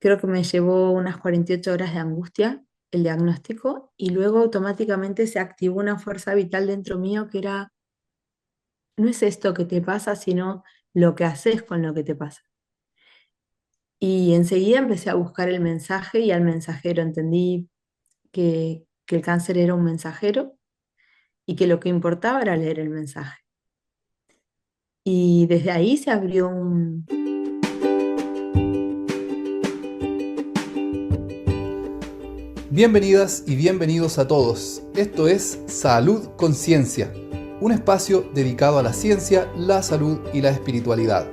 Creo que me llevó unas 48 horas de angustia el diagnóstico y luego automáticamente se activó una fuerza vital dentro mío que era, no es esto que te pasa, sino lo que haces con lo que te pasa. Y enseguida empecé a buscar el mensaje y al mensajero. Entendí que el cáncer era un mensajero y que lo que importaba era leer el mensaje. Y desde ahí se abrió un... Bienvenidas y bienvenidos a todos. Esto es Salud Conciencia, un espacio dedicado a la ciencia, la salud y la espiritualidad.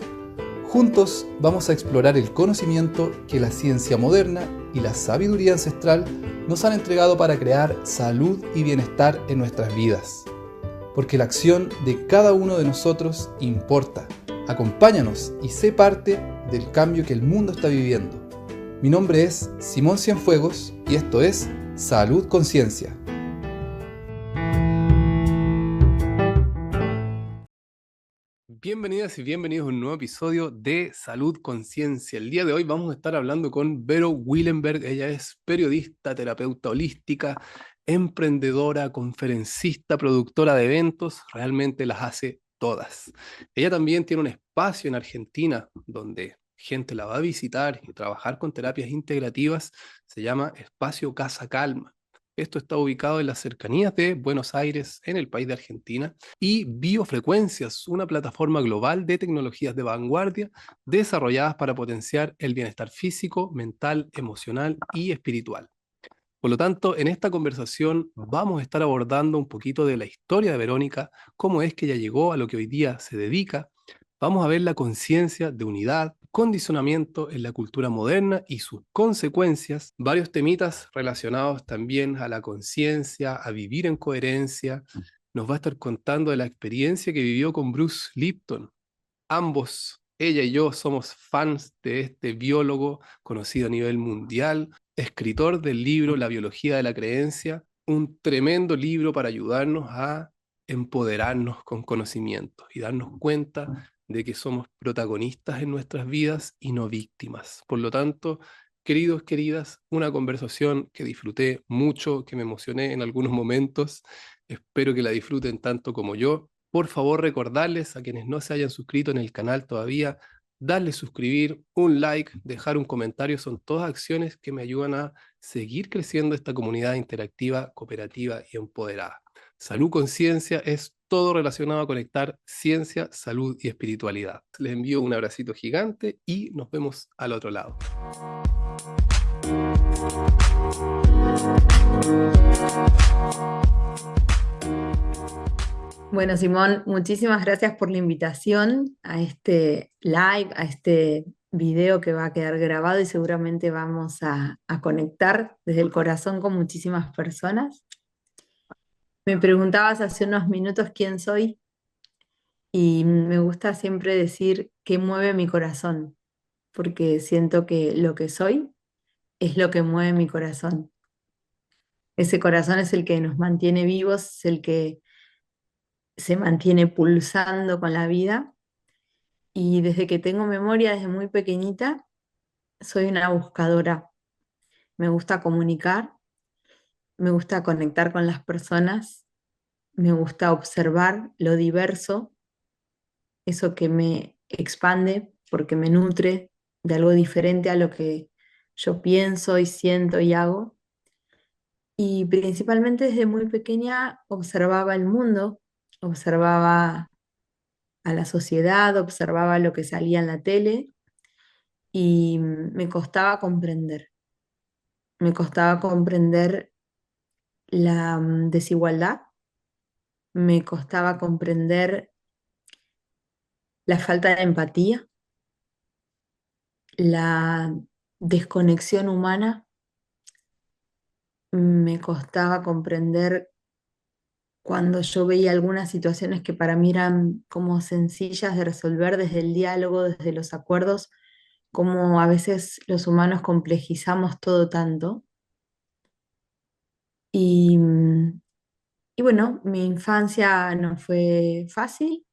Juntos vamos a explorar el conocimiento que la ciencia moderna y la sabiduría ancestral nos han entregado para crear salud y bienestar en nuestras vidas. Porque la acción de cada uno de nosotros importa. Acompáñanos y sé parte del cambio que el mundo está viviendo. Mi nombre es Simón Cienfuegos y esto es Salud Conciencia. Bienvenidas y bienvenidos a un nuevo episodio de Salud Conciencia. El día de hoy vamos a estar hablando con Vero Willenberg. Ella es periodista, terapeuta holística, emprendedora, conferencista, productora de eventos. Realmente las hace todas. Ella también tiene un espacio en Argentina donde gente la va a visitar y trabajar con terapias integrativas. Se llama Espacio Casa Calma. Esto está ubicado en las cercanías de Buenos Aires, en el país de Argentina, y Biofrecuencias, una plataforma global de tecnologías de vanguardia desarrolladas para potenciar el bienestar físico, mental, emocional y espiritual. Por lo tanto, en esta conversación vamos a estar abordando un poquito de la historia de Verónica, cómo es que ella llegó a lo que hoy día se dedica. Vamos a ver la conciencia de unidad, condicionamiento en la cultura moderna y sus consecuencias, varios temitas relacionados también a la conciencia, a vivir en coherencia. Nos va a estar contando de la experiencia que vivió con Bruce Lipton. Ambos, ella y yo, somos fans de este biólogo conocido a nivel mundial, escritor del libro La biología de la creencia, un tremendo libro para ayudarnos a empoderarnos con conocimiento y darnos cuenta de que somos protagonistas en nuestras vidas y no víctimas. Por lo tanto, queridos, queridas, una conversación que disfruté mucho, que me emocioné en algunos momentos. Espero que la disfruten tanto como yo. Por favor, recordarles a quienes no se hayan suscrito en el canal todavía, darle suscribir, un like, dejar un comentario, son todas acciones que me ayudan a seguir creciendo esta comunidad interactiva, cooperativa y empoderada. Salud Conciencia es todo relacionado a conectar ciencia, salud y espiritualidad. Les envío un abracito gigante y nos vemos al otro lado. Bueno, Simón, muchísimas gracias por la invitación a este live, a este video que va a quedar grabado y seguramente vamos a conectar desde el corazón con muchísimas personas. Me preguntabas hace unos minutos quién soy y me gusta siempre decir qué mueve mi corazón, porque siento que lo que soy es lo que mueve mi corazón. Ese corazón es el que nos mantiene vivos, es el que se mantiene pulsando con la vida. Y desde que tengo memoria, desde muy pequeñita, soy una buscadora. Me gusta comunicar, me gusta conectar con las personas, me gusta observar lo diverso, eso que me expande porque me nutre de algo diferente a lo que yo pienso y siento y hago. Y principalmente desde muy pequeña observaba el mundo, observaba a la sociedad, observaba lo que salía en la tele y me costaba comprender. Me costaba comprender la desigualdad, me costaba comprender la falta de empatía, la desconexión humana, me costaba comprender cuando yo veía algunas situaciones que para mí eran como sencillas de resolver desde el diálogo, desde los acuerdos, como a veces los humanos complejizamos todo tanto. Y, y bueno, mi infancia no fue fácil.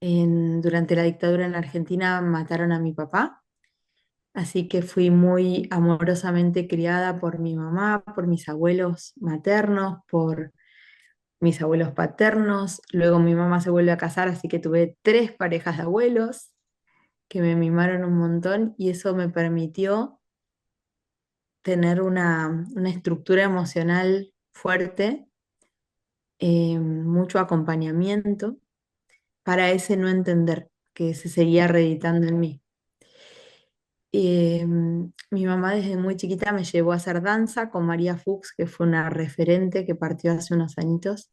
Durante la dictadura en Argentina mataron a mi papá. así que fui muy amorosamente criada por mi mamá, por mis abuelos maternos, por mis abuelos paternos. Luego mi mamá se vuelve a casar, así que tuve tres parejas de abuelos que me mimaron un montón y eso me permitió tener una estructura emocional fuerte, mucho acompañamiento para ese no entender que se seguía reeditando en mí. Mi mamá desde muy chiquita me llevó a hacer danza con María Fuchs, que fue una referente que partió hace unos añitos,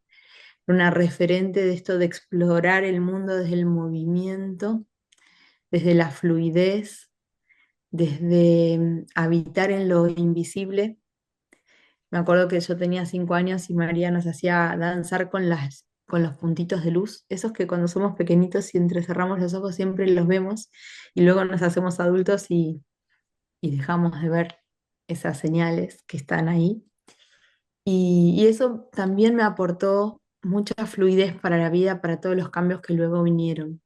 una referente de esto de explorar el mundo desde el movimiento, desde la fluidez, desde habitar en lo invisible. Me acuerdo que yo tenía 5 años y María nos hacía danzar con los puntitos de luz, esos que cuando somos pequeñitos y entrecerramos los ojos siempre los vemos y luego nos hacemos adultos y dejamos de ver esas señales que están ahí. Y eso también me aportó mucha fluidez para la vida, para todos los cambios que luego vinieron.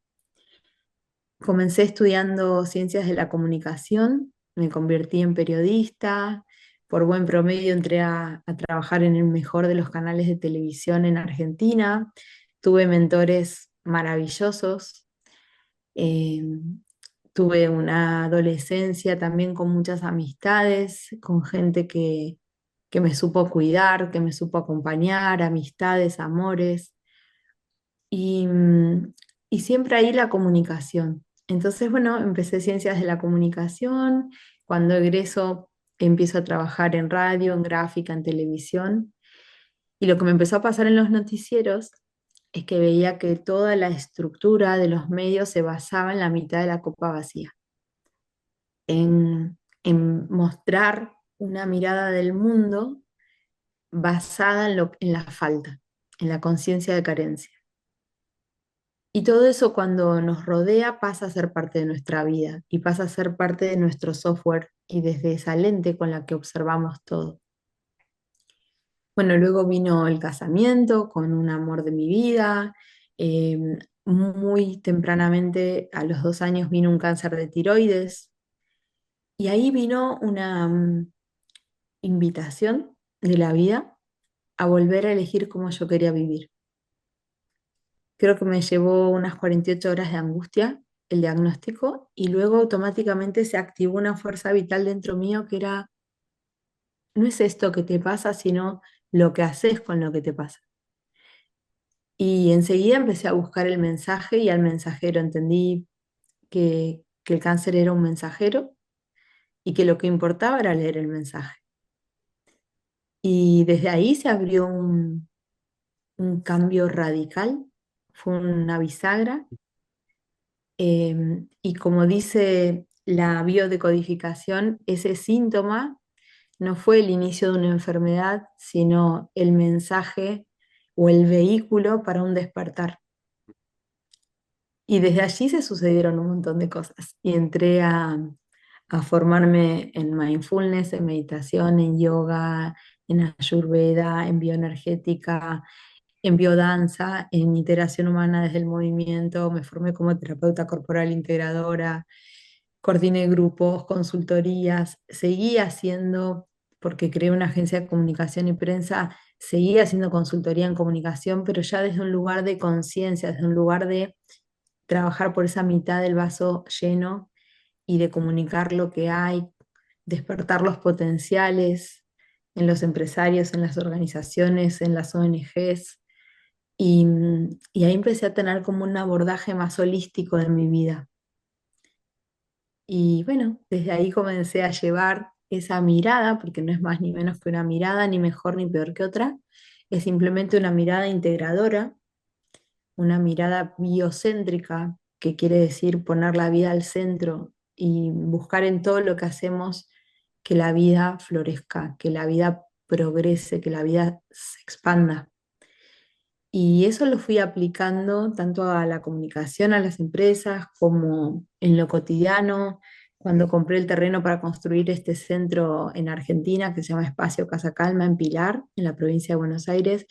Comencé estudiando ciencias de la comunicación, me convertí en periodista, por buen promedio entré a trabajar en el mejor de los canales de televisión en Argentina, tuve mentores maravillosos, eh, tuve una adolescencia también con muchas amistades, con gente que me supo cuidar, que me supo acompañar, amistades, amores, y, y siempre ahí la comunicación. Entonces, bueno, empecé ciencias de la comunicación, cuando egreso empiezo a trabajar en radio, en gráfica, en televisión, y lo que me empezó a pasar en los noticieros es que veía que toda la estructura de los medios se basaba en la mitad de la copa vacía, en mostrar una mirada del mundo basada en la falta, en la conciencia de carencia. Y todo eso cuando nos rodea pasa a ser parte de nuestra vida y pasa a ser parte de nuestro software y desde esa lente con la que observamos todo. Bueno, luego vino el casamiento con un amor de mi vida. eh, Muy tempranamente, a los 2 años, vino un cáncer de tiroides. Y ahí vino una invitación de la vida a volver a elegir cómo yo quería vivir. Creo que me llevó unas 48 horas de angustia el diagnóstico y luego automáticamente se activó una fuerza vital dentro mío que era, no es esto que te pasa, sino lo que haces con lo que te pasa. Y enseguida empecé a buscar el mensaje y al mensajero. Entendí que el cáncer era un mensajero y que lo que importaba era leer el mensaje. Y desde ahí se abrió un cambio radical, fue una bisagra. Y como dice la biodecodificación, ese síntoma no fue el inicio de una enfermedad, sino el mensaje o el vehículo para un despertar. Y desde allí se sucedieron un montón de cosas. Y entré a formarme en mindfulness, en meditación, en yoga, en ayurveda, en bioenergética, en biodanza, en iteración humana desde el movimiento, me formé como terapeuta corporal integradora, coordiné grupos, consultorías, seguí haciendo, porque creé una agencia de comunicación y prensa, seguí haciendo consultoría en comunicación, pero ya desde un lugar de conciencia, desde un lugar de trabajar por esa mitad del vaso lleno y de comunicar lo que hay, despertar los potenciales en los empresarios, en las organizaciones, en las ONGs. Y ahí empecé a tener como un abordaje más holístico de mi vida. Y bueno, desde ahí comencé a llevar esa mirada, porque no es más ni menos que una mirada, ni mejor ni peor que otra, es simplemente una mirada integradora, una mirada biocéntrica, que quiere decir poner la vida al centro y buscar en todo lo que hacemos que la vida florezca, que la vida progrese, que la vida se expanda. Y eso lo fui aplicando tanto a la comunicación, a las empresas, como en lo cotidiano. Cuando compré el terreno para construir este centro en Argentina, que se llama Espacio Casa Calma, en Pilar, en la provincia de Buenos Aires,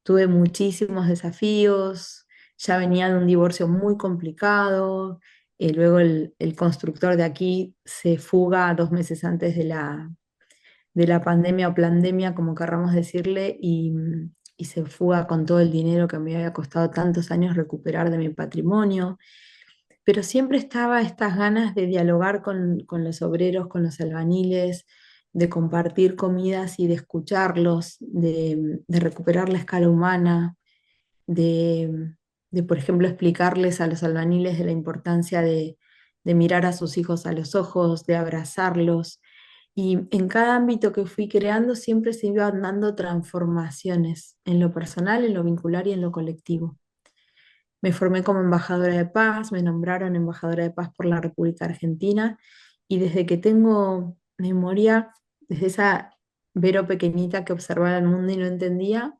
tuve muchísimos desafíos. Ya venía de un divorcio muy complicado. Luego el constructor de aquí se fuga 2 meses antes de la pandemia o plandemia, como querramos decirle, y se fuga con todo el dinero que me había costado tantos años recuperar de mi patrimonio. Pero siempre estaba estas ganas de dialogar con los obreros, con los albañiles, de compartir comidas y de escucharlos, de recuperar la escala humana, de, por ejemplo, explicarles a los albañiles de la importancia de mirar a sus hijos a los ojos, de abrazarlos. Y en cada ámbito que fui creando siempre se iban dando transformaciones en lo personal, en lo vincular y en lo colectivo. Me formé como embajadora de paz, me nombraron embajadora de paz por la República Argentina y desde que tengo memoria, desde esa Vero pequeñita que observaba el mundo y no entendía,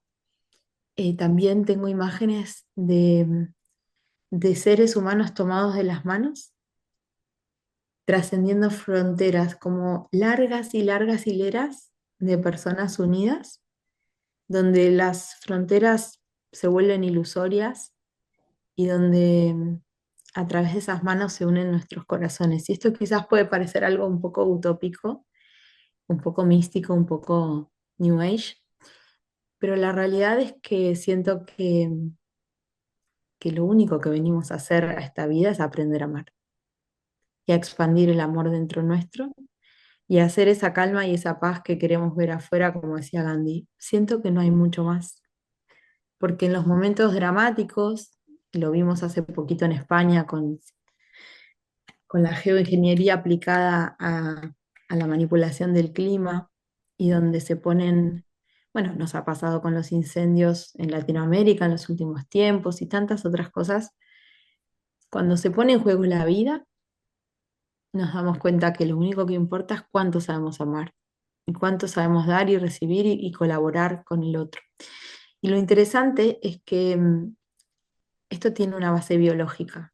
también tengo imágenes de seres humanos tomados de las manos, trascendiendo fronteras como largas y largas hileras de personas unidas, donde las fronteras se vuelven ilusorias y donde a través de esas manos se unen nuestros corazones. Y esto quizás puede parecer algo un poco utópico, un poco místico, un poco New Age, pero la realidad es que siento que lo único que venimos a hacer a esta vida es aprender a amar y a expandir el amor dentro nuestro y a hacer esa calma y esa paz que queremos ver afuera, como decía Gandhi. Siento que no hay mucho más, porque en los momentos dramáticos, lo vimos hace poquito en España con la geoingeniería aplicada a la manipulación del clima y donde se ponen, bueno, nos ha pasado con los incendios en Latinoamérica en los últimos tiempos y tantas otras cosas. Cuando se pone en juego la vida, nos damos cuenta que lo único que importa es cuánto sabemos amar y cuánto sabemos dar y recibir y colaborar con el otro. Y lo interesante es que esto tiene una base biológica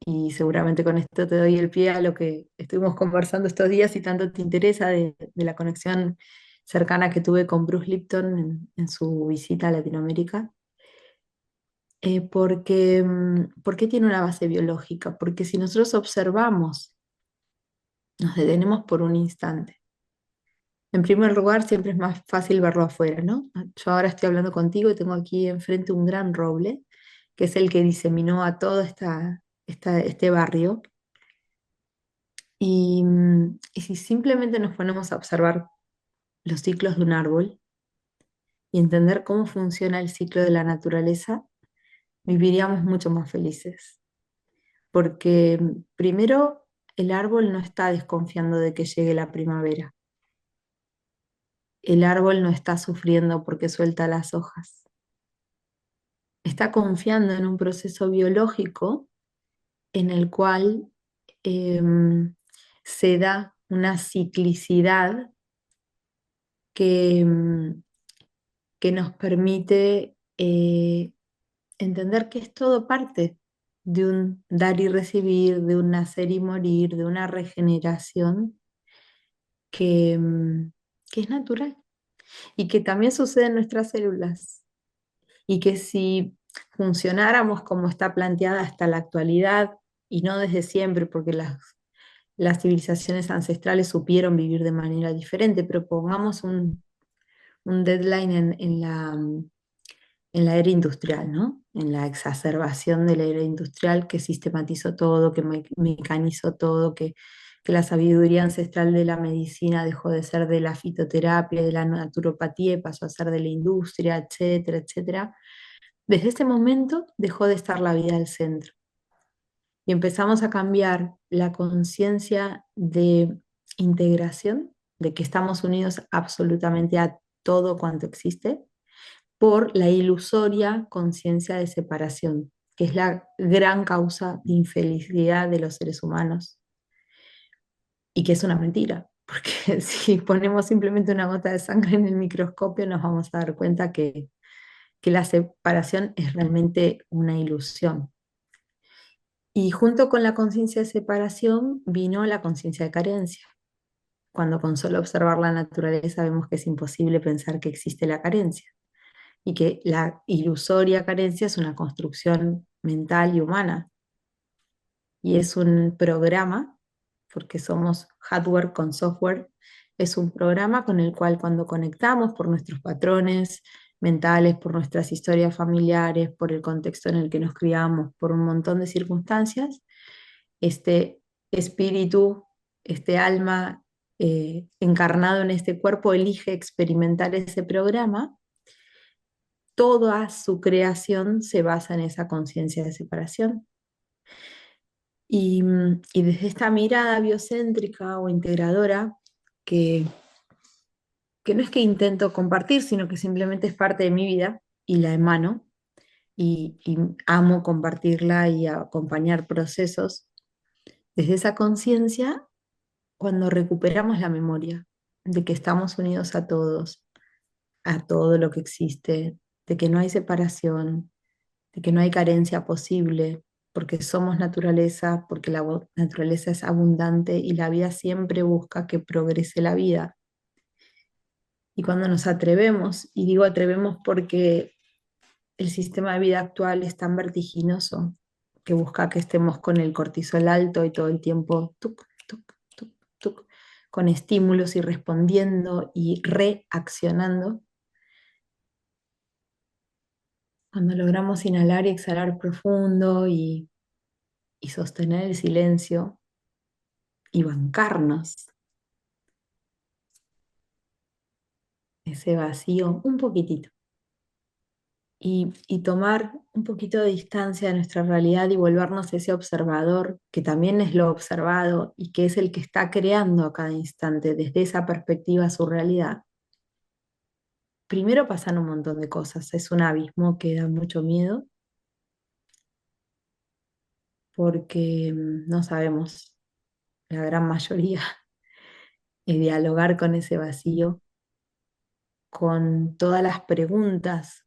y seguramente con esto te doy el pie a lo que estuvimos conversando estos días y tanto te interesa de la conexión cercana que tuve con Bruce Lipton en su visita a Latinoamérica. ¿Por qué tiene una base biológica? Porque si nosotros observamos, nos detenemos por un instante. En primer lugar, siempre es más fácil verlo afuera, ¿no? Yo ahora estoy hablando contigo y tengo aquí enfrente un gran roble, que es el que diseminó a todo este barrio. Y si simplemente nos ponemos a observar los ciclos de un árbol y entender cómo funciona el ciclo de la naturaleza, viviríamos mucho más felices. Porque primero, el árbol no está desconfiando de que llegue la primavera. El árbol no está sufriendo porque suelta las hojas. Está confiando en un proceso biológico en el cual em, se da una ciclicidad que, que nos permite entender que es todo parte de un dar y recibir, de un nacer y morir, de una regeneración que, que es natural y que también sucede en nuestras células y que si funcionáramos como está planteada hasta la actualidad y no desde siempre, porque las civilizaciones ancestrales supieron vivir de manera diferente, pero pongamos un deadline en la era industrial, ¿no? En la exacerbación de la era industrial que sistematizó todo, que mecanizó todo, que la sabiduría ancestral de la medicina dejó de ser de la fitoterapia, de la naturopatía y pasó a ser de la industria, etcétera, etcétera. Desde ese momento dejó de estar la vida al centro y empezamos a cambiar la conciencia de integración, de que estamos unidos absolutamente a todo cuanto existe, por la ilusoria conciencia de separación, que es la gran causa de infelicidad de los seres humanos y que es una mentira, porque si ponemos simplemente una gota de sangre en el microscopio nos vamos a dar cuenta que la separación es realmente una ilusión. Y junto con la conciencia de separación vino la conciencia de carencia. Cuando con solo observar la naturaleza vemos que es imposible pensar que existe la carencia y que la ilusoria carencia es una construcción mental y humana. y es un programa, porque somos hardware con software, es un programa con el cual cuando conectamos por nuestros patrones mentales, por nuestras historias familiares, por el contexto en el que nos criamos, por un montón de circunstancias, este espíritu, este alma encarnado en este cuerpo elige experimentar ese programa. Toda su creación se basa en esa conciencia de separación. Y desde esta mirada biocéntrica o integradora, que, que no es que intento compartir, sino que simplemente es parte de mi vida y la emano, y amo compartirla y acompañar procesos, desde esa conciencia, cuando recuperamos la memoria de que estamos unidos a todo lo que existe, de que no hay separación, de que no hay carencia posible, porque somos naturaleza, porque la naturaleza es abundante y la vida siempre busca que progrese la vida. Y cuando nos atrevemos, y digo atrevemos porque el sistema de vida actual es tan vertiginoso, que busca que estemos con el cortisol alto y todo el tiempo tuc, tuc, tuc, tuc, con estímulos y respondiendo y reaccionando. Cuando logramos inhalar y exhalar profundo y sostener el silencio y bancarnos ese vacío un poquitito y tomar un poquito de distancia de nuestra realidad y volvernos ese observador que también es lo observado y que es el que está creando a cada instante desde esa perspectiva su realidad. Primero pasan un montón de cosas, es un abismo que da mucho miedo porque no sabemos, la gran mayoría, dialogar con ese vacío, con todas las preguntas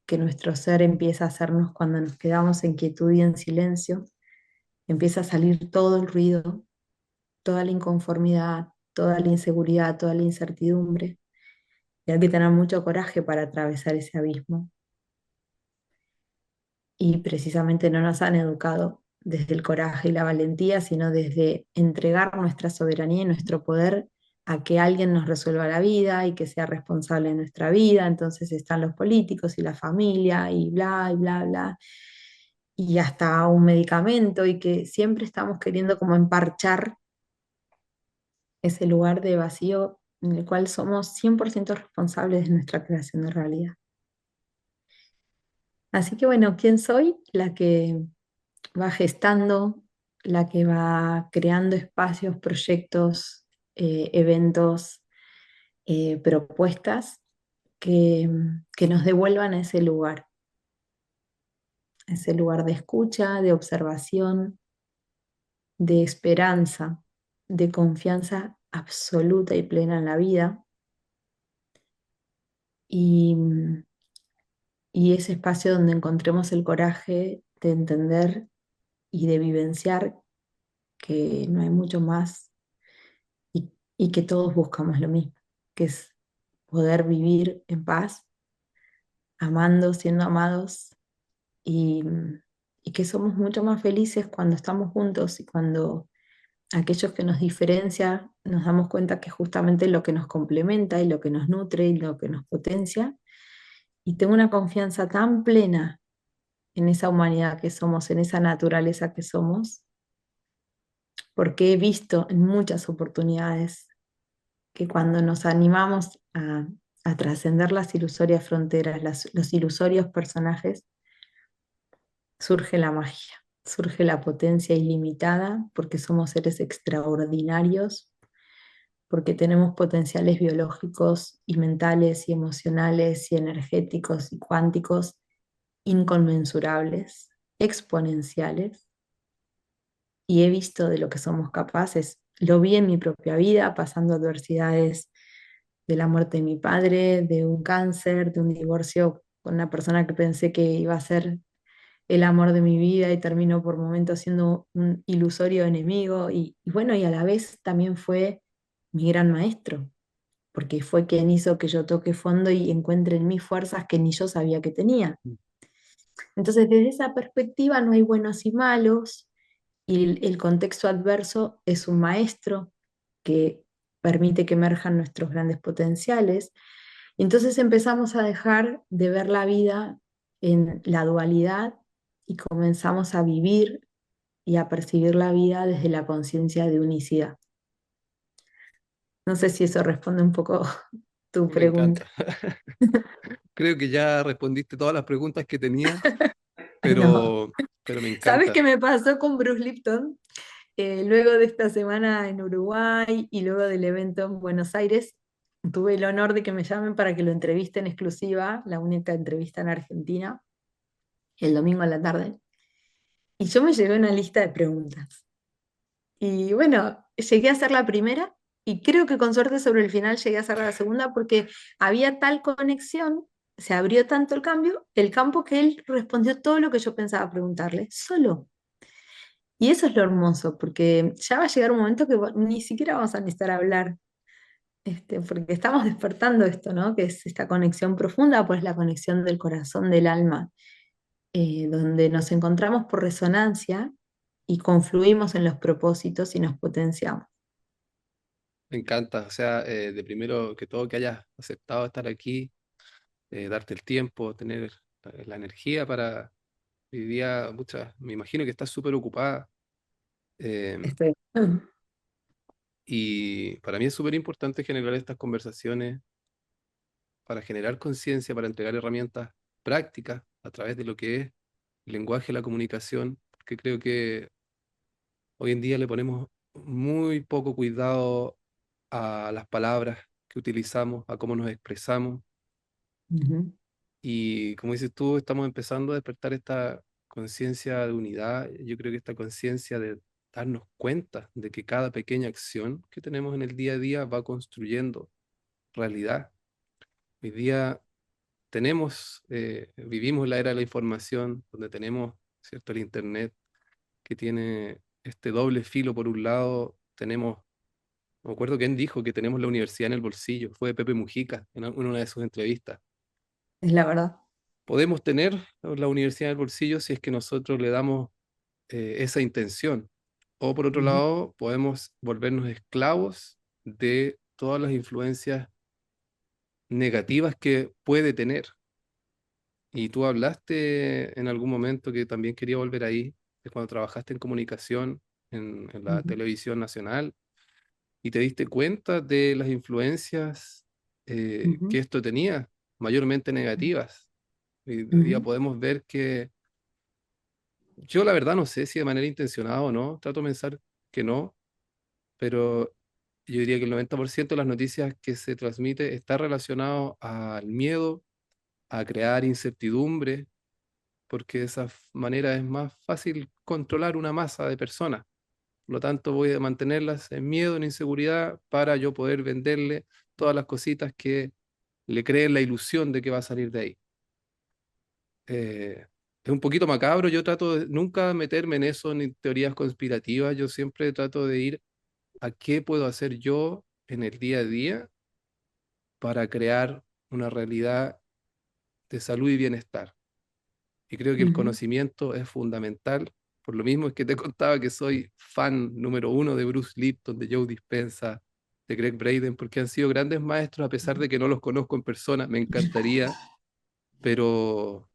que nuestro ser empieza a hacernos cuando nos quedamos en quietud y en silencio. Empieza a salir todo el ruido, toda la inconformidad, toda la inseguridad, toda la incertidumbre. Y hay que tener mucho coraje para atravesar ese abismo. Y precisamente no nos han educado desde el coraje y la valentía, sino desde entregar nuestra soberanía y nuestro poder a que alguien nos resuelva la vida y que sea responsable de nuestra vida. Entonces están los políticos y la familia y bla, y bla, bla, y hasta un medicamento, y que siempre estamos queriendo como emparchar ese lugar de vacío en el cual somos 100% responsables de nuestra creación de realidad. Así que bueno, ¿quién soy? La que va gestando, la que va creando espacios, proyectos, eventos, propuestas que, que nos devuelvan a ese lugar de escucha, de observación, de esperanza, de confianza absoluta y plena en la vida. Y, y ese espacio donde encontremos el coraje de entender y de vivenciar que no hay mucho más y que todos buscamos lo mismo, que es poder vivir en paz, amando, siendo amados y, y que somos mucho más felices cuando estamos juntos y cuando aquellos que nos diferencian nos damos cuenta que justamente lo que nos complementa y lo que nos nutre y lo que nos potencia. Y tengo una confianza tan plena en esa humanidad que somos, en esa naturaleza que somos, porque he visto en muchas oportunidades que cuando nos animamos a trascender las ilusorias fronteras, los ilusorios personajes, surge la magia, surge la potencia ilimitada, porque somos seres extraordinarios, porque tenemos potenciales biológicos y mentales y emocionales y energéticos y cuánticos inconmensurables, exponenciales, y he visto de lo que somos capaces. Lo vi en mi propia vida, pasando adversidades de la muerte de mi padre, de un cáncer, de un divorcio con una persona que pensé que iba a ser el amor de mi vida y terminó por momentos siendo un ilusorio enemigo. Y bueno, y a la vez también fue mi gran maestro, porque fue quien hizo que yo toque fondo y encuentre en mí fuerzas que ni yo sabía que tenía. Entonces, desde esa perspectiva no hay buenos y malos, y el contexto adverso es un maestro que permite que emerjan nuestros grandes potenciales. Y entonces empezamos a dejar de ver la vida en la dualidad y comenzamos a vivir y a percibir la vida desde la conciencia de unicidad. No sé si eso responde un poco tu Me pregunta. encanta. Creo que ya respondiste todas las preguntas que tenía, No. pero me ¿Sabes qué encanta. me pasó con Bruce Lipton? Luego de esta semana en Uruguay y luego del evento en Buenos Aires, tuve el honor de que me llamen para que lo entreviste en exclusiva, la única entrevista en Argentina, el domingo a la tarde. Y yo me llevé una lista de preguntas. Y bueno, llegué a hacer la primera y creo que con suerte sobre el final llegué a hacer la segunda porque había tal conexión, se abrió tanto el campo que él respondió todo lo que yo pensaba preguntarle, solo. Y eso es lo hermoso, porque ya va a llegar un momento que ni siquiera vamos a necesitar hablar, porque estamos despertando esto, ¿no? Que es esta conexión profunda, pues la conexión del corazón, del alma, donde nos encontramos por resonancia y confluimos en los propósitos y nos potenciamos. Me encanta. O sea, de primero que todo que hayas aceptado estar aquí, darte el tiempo, tener la energía para hoy día, muchas, me imagino que estás súper ocupada. eh, Estoy. y para mí es súper importante generar estas conversaciones para generar conciencia, para entregar herramientas prácticas a través de lo que es el lenguaje de la comunicación, porque creo que hoy en día le ponemos muy poco cuidado a las palabras que utilizamos, a cómo nos expresamos. Ujú, Y como dices tú, estamos empezando a despertar esta conciencia de unidad. Yo creo que esta conciencia de darnos cuenta de que cada pequeña acción que tenemos en el día a día va construyendo realidad. Hoy día vivimos la era de la información, donde tenemos, ¿cierto?, el Internet, que tiene este doble filo. Por un lado, tenemos, no me acuerdo quién dijo que tenemos la universidad en el bolsillo, fue Pepe Mujica en una de sus entrevistas. es la verdad. Podemos tener la universidad en el bolsillo si es que nosotros le damos esa intención. O por otro Ujú, lado, podemos volvernos esclavos de todas las influencias negativas que puede tener. Y tú hablaste en algún momento, que también quería volver ahí, de cuando trabajaste en comunicación en la ujú, televisión nacional y te diste cuenta de las influencias que ujú, esto tenía, mayormente negativas. Y hoy día ujú, podemos ver que yo la verdad no sé si de manera intencionada o no, trato de pensar que no, pero yo diría que el 90% de las noticias que se transmite está relacionado al miedo, a crear incertidumbre, porque de esa manera es más fácil controlar una masa de personas. Por lo tanto, voy a mantenerlas en miedo, en inseguridad, para yo poder venderle todas las cositas que le creen la ilusión de que va a salir de ahí. Es un poquito macabro, yo trato de nunca meterme en eso, ni teorías conspirativas, yo siempre trato de ir a qué puedo hacer yo en el día a día para crear una realidad de salud y bienestar. Y creo que el ujú, conocimiento es fundamental. Por lo mismo es que te contaba que soy fan número uno de Bruce Lipton, de Joe Dispenza, de Greg Braden, porque han sido grandes maestros, a pesar de que no los conozco en persona, me encantaría, pero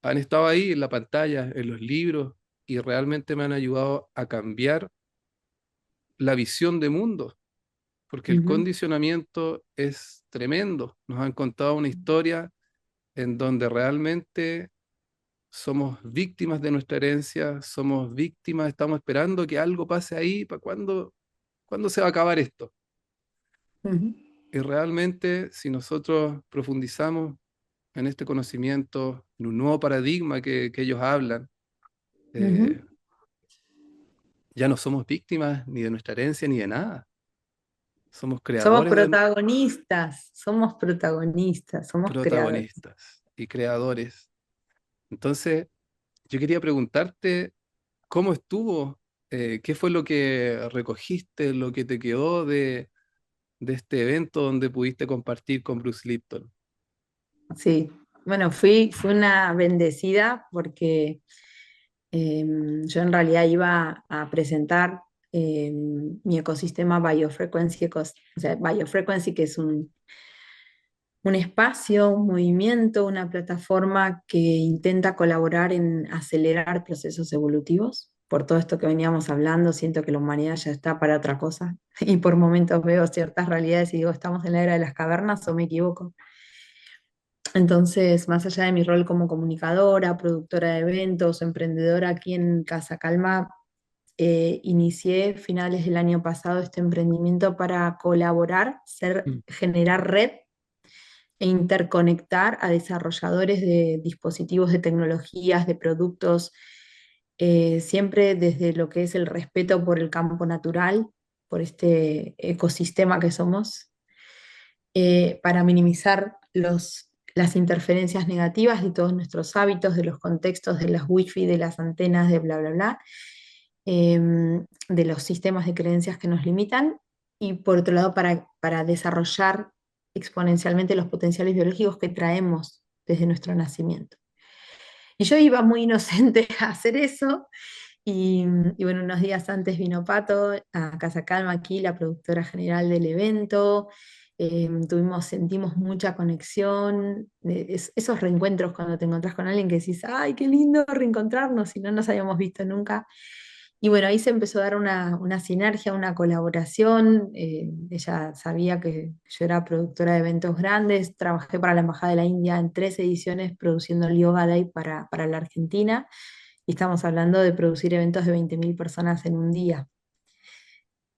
han estado ahí en la pantalla, en los libros, y realmente me han ayudado a cambiar la visión de mundo, porque el ujú, condicionamiento es tremendo. Nos han contado una historia en donde realmente somos víctimas de nuestra herencia, somos víctimas, estamos esperando que algo pase ahí, ¿para cuándo se va a acabar esto? ujú, Y realmente, si nosotros profundizamos en este conocimiento, en un nuevo paradigma que ellos hablan, ujú. eh, ya no somos víctimas ni de nuestra herencia ni de nada. Somos Somos creadores de protagonistas, somos protagonistas, somos creadores. protagonistas y creadores. Entonces, yo quería preguntarte cómo estuvo, qué fue lo que recogiste, lo que te quedó de este evento donde pudiste compartir con Bruce Lipton. Sí, bueno, fui una bendecida porque Yo en realidad iba a presentar mi ecosistema Biofrequency, o sea, Biofrequency, que es un espacio, un movimiento, una plataforma que intenta colaborar en acelerar procesos evolutivos. Por todo esto que veníamos hablando, siento que la humanidad ya está para otra cosa y por momentos veo ciertas realidades y digo, ¿estamos en la era de las cavernas o me equivoco? Entonces, más allá de mi rol como comunicadora, productora de eventos, emprendedora aquí en Casa Calma, inicié finales del año pasado este emprendimiento para colaborar, Mm. generar red e interconectar a desarrolladores de dispositivos, de tecnologías, de productos, siempre desde lo que es el respeto por el campo natural, por este ecosistema que somos, para minimizar las interferencias negativas de todos nuestros hábitos, de los contextos, de las wifi, de las antenas, de bla, bla, bla, de los sistemas de creencias que nos limitan, y por otro lado para desarrollar exponencialmente los potenciales biológicos que traemos desde nuestro nacimiento. Y yo iba muy inocente a hacer eso, y bueno, unos días antes vino Pato a Casa Calma aquí, la productora general del evento. Sentimos mucha conexión, esos reencuentros cuando te encontrás con alguien que decís, ay, qué lindo reencontrarnos, y no nos habíamos visto nunca. Y bueno, ahí se empezó a dar una sinergia, una colaboración. Ella sabía que yo era productora de eventos grandes, trabajé para la Embajada de la India en 3 ediciones produciendo el Yoga Day para la Argentina, y estamos hablando de producir eventos de 20.000 personas en un día.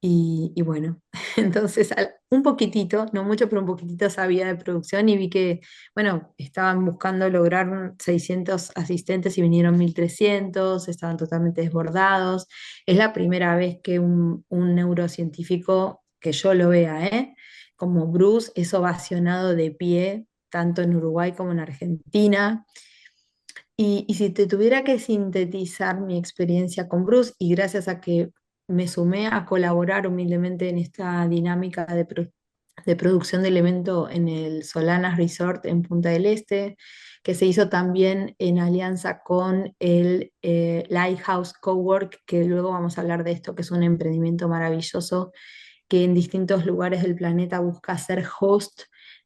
Y bueno, entonces un poquitito, no mucho, pero un poquitito sabía de producción, y vi que, bueno, estaban buscando lograr 600 asistentes y vinieron 1.300, estaban totalmente desbordados. Es la primera vez que un neurocientífico, que yo lo vea, como Bruce, es ovacionado de pie, tanto en Uruguay como en Argentina. Y si te tuviera que sintetizar mi experiencia con Bruce, y gracias a que me sumé a colaborar humildemente en esta dinámica de producción del evento en el Solanas Resort en Punta del Este, que se hizo también en alianza con el Lighthouse Cowork, que luego vamos a hablar de esto, que es un emprendimiento maravilloso que en distintos lugares del planeta busca ser host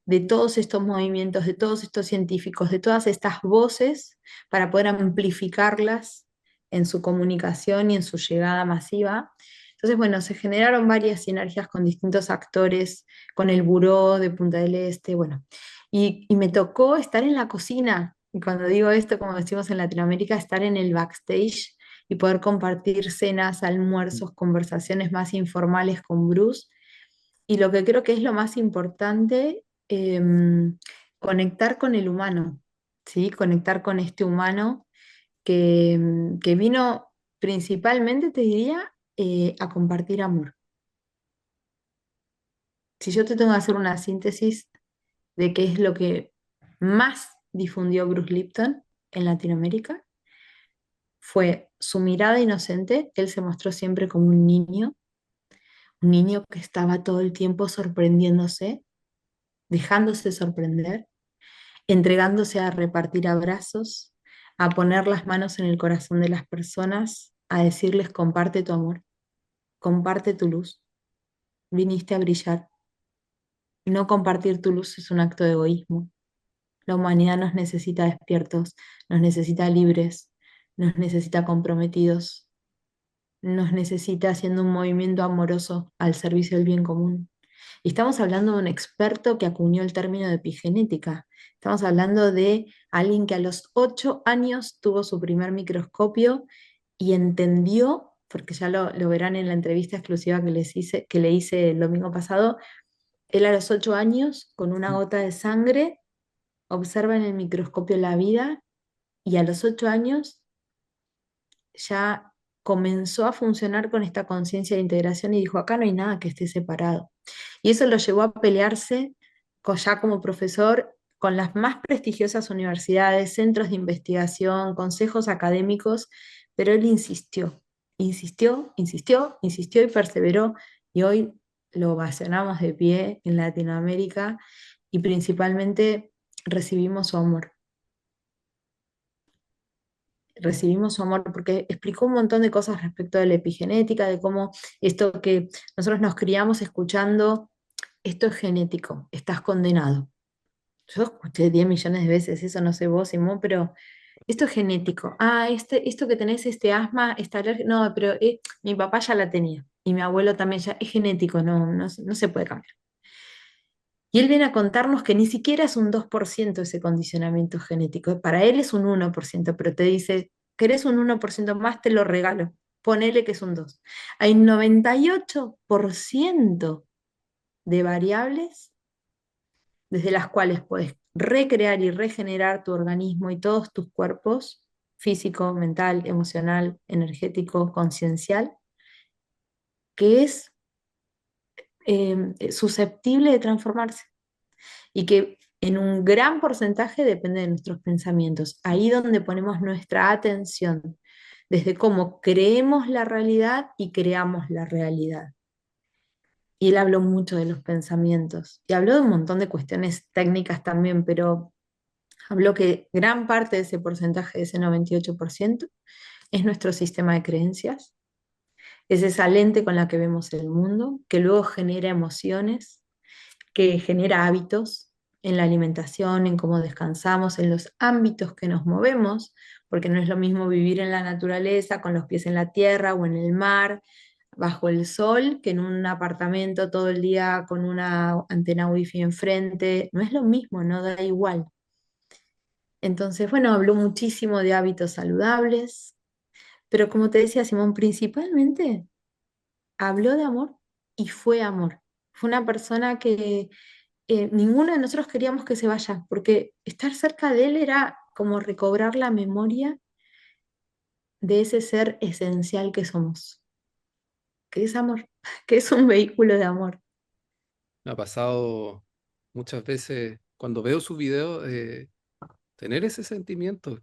de todos estos movimientos, de todos estos científicos, de todas estas voces, para poder amplificarlas en su comunicación y en su llegada masiva. Entonces, bueno, se generaron varias sinergias con distintos actores, con el Buró de Punta del Este, bueno, y me tocó estar en la cocina. Y cuando digo esto, como decimos en Latinoamérica, estar en el backstage y poder compartir cenas, almuerzos, conversaciones más informales con Bruce. Y lo que creo que es lo más importante, conectar con el humano, ¿sí? Conectar con este humano que vino principalmente, te diría, a compartir amor. Si yo te tengo que hacer una síntesis de qué es lo que más difundió Bruce Lipton en Latinoamérica, fue su mirada inocente. Él se mostró siempre como un niño que estaba todo el tiempo sorprendiéndose, dejándose sorprender, entregándose a repartir abrazos, a poner las manos en el corazón de las personas, a decirles: comparte tu amor, comparte tu luz, viniste a brillar. No compartir tu luz es un acto de egoísmo. La humanidad nos necesita despiertos, nos necesita libres, nos necesita comprometidos, nos necesita haciendo un movimiento amoroso al servicio del bien común. Y estamos hablando de un experto que acuñó el término de epigenética. Estamos hablando de alguien que a los 8 años tuvo su primer microscopio y entendió, porque ya lo verán en la entrevista exclusiva que le hice el domingo pasado. Él a los 8 años, con una Mm. gota de sangre, observa en el microscopio la vida, y a los 8 años ya comenzó a funcionar con esta conciencia de integración y dijo: acá no hay nada que esté separado. Y eso lo llevó a pelearse ya como profesor con las más prestigiosas universidades, centros de investigación, consejos académicos, pero él insistió, insistió, insistió, insistió y perseveró, y hoy lo ovacionamos de pie en Latinoamérica, y principalmente recibimos su amor. recibimos su amor, porque explicó un montón de cosas respecto de la epigenética, de cómo esto que nosotros nos criamos escuchando, esto es genético, estás condenado. Yo escuché 10 millones de veces eso, no sé vos, Simón, pero esto es genético. Ah, esto que tenés, este asma, esta alergia, no, pero mi papá ya la tenía y mi abuelo también ya, es genético, no se puede cambiar. Y él viene a contarnos que ni siquiera es un 2% ese condicionamiento genético. Para él es un 1%, pero te dice, ¿querés un 1% más? Te lo regalo. Ponele que es un 2. Hay 98% de variables desde las cuales puedes recrear y regenerar tu organismo y todos tus cuerpos, físico, mental, emocional, energético, conciencial, que es susceptible de transformarse y que en un gran porcentaje depende de nuestros pensamientos. Ahí donde ponemos nuestra atención, desde cómo creemos la realidad y creamos la realidad. Y él habló mucho de los pensamientos y habló de un montón de cuestiones técnicas también, pero habló que gran parte de ese porcentaje, de ese 98%, es nuestro sistema de creencias, es esa lente con la que vemos el mundo, que luego genera emociones, que genera hábitos en la alimentación, en cómo descansamos, en los ámbitos que nos movemos, porque no es lo mismo vivir en la naturaleza, con los pies en la tierra o en el mar, bajo el sol, que en un apartamento todo el día con una antena wifi enfrente. No es lo mismo, no da igual. Entonces, bueno, habló muchísimo de hábitos saludables, pero como te decía Simón, principalmente habló de amor y fue amor. Fue una persona que ninguno de nosotros queríamos que se vaya, porque estar cerca de él era como recobrar la memoria de ese ser esencial que somos, que es amor, que es un vehículo de amor. Me ha pasado muchas veces cuando veo sus videos tener ese sentimiento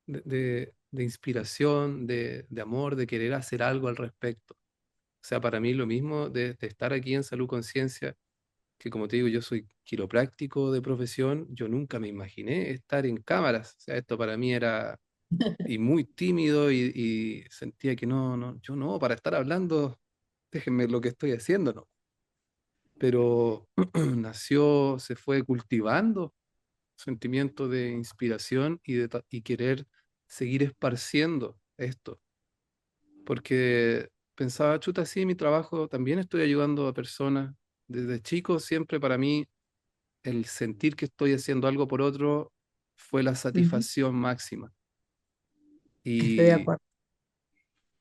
de inspiración, de amor, de querer hacer algo al respecto. O sea, para mí lo mismo de estar aquí en Salud Conciencia, que como te digo, yo soy quiropráctico de profesión, yo nunca me imaginé estar en cámaras. O sea, esto para mí era y muy tímido y sentía que yo no, para estar hablando, déjenme lo que estoy haciendo, ¿no? Pero nació, se fue cultivando sentimiento de inspiración y querer seguir esparciendo esto, porque pensaba, chuta, sí, mi trabajo también estoy ayudando a personas. Desde chico siempre para mí el sentir que estoy haciendo algo por otro fue la Ujú. satisfacción máxima. Estoy de Y, acuerdo.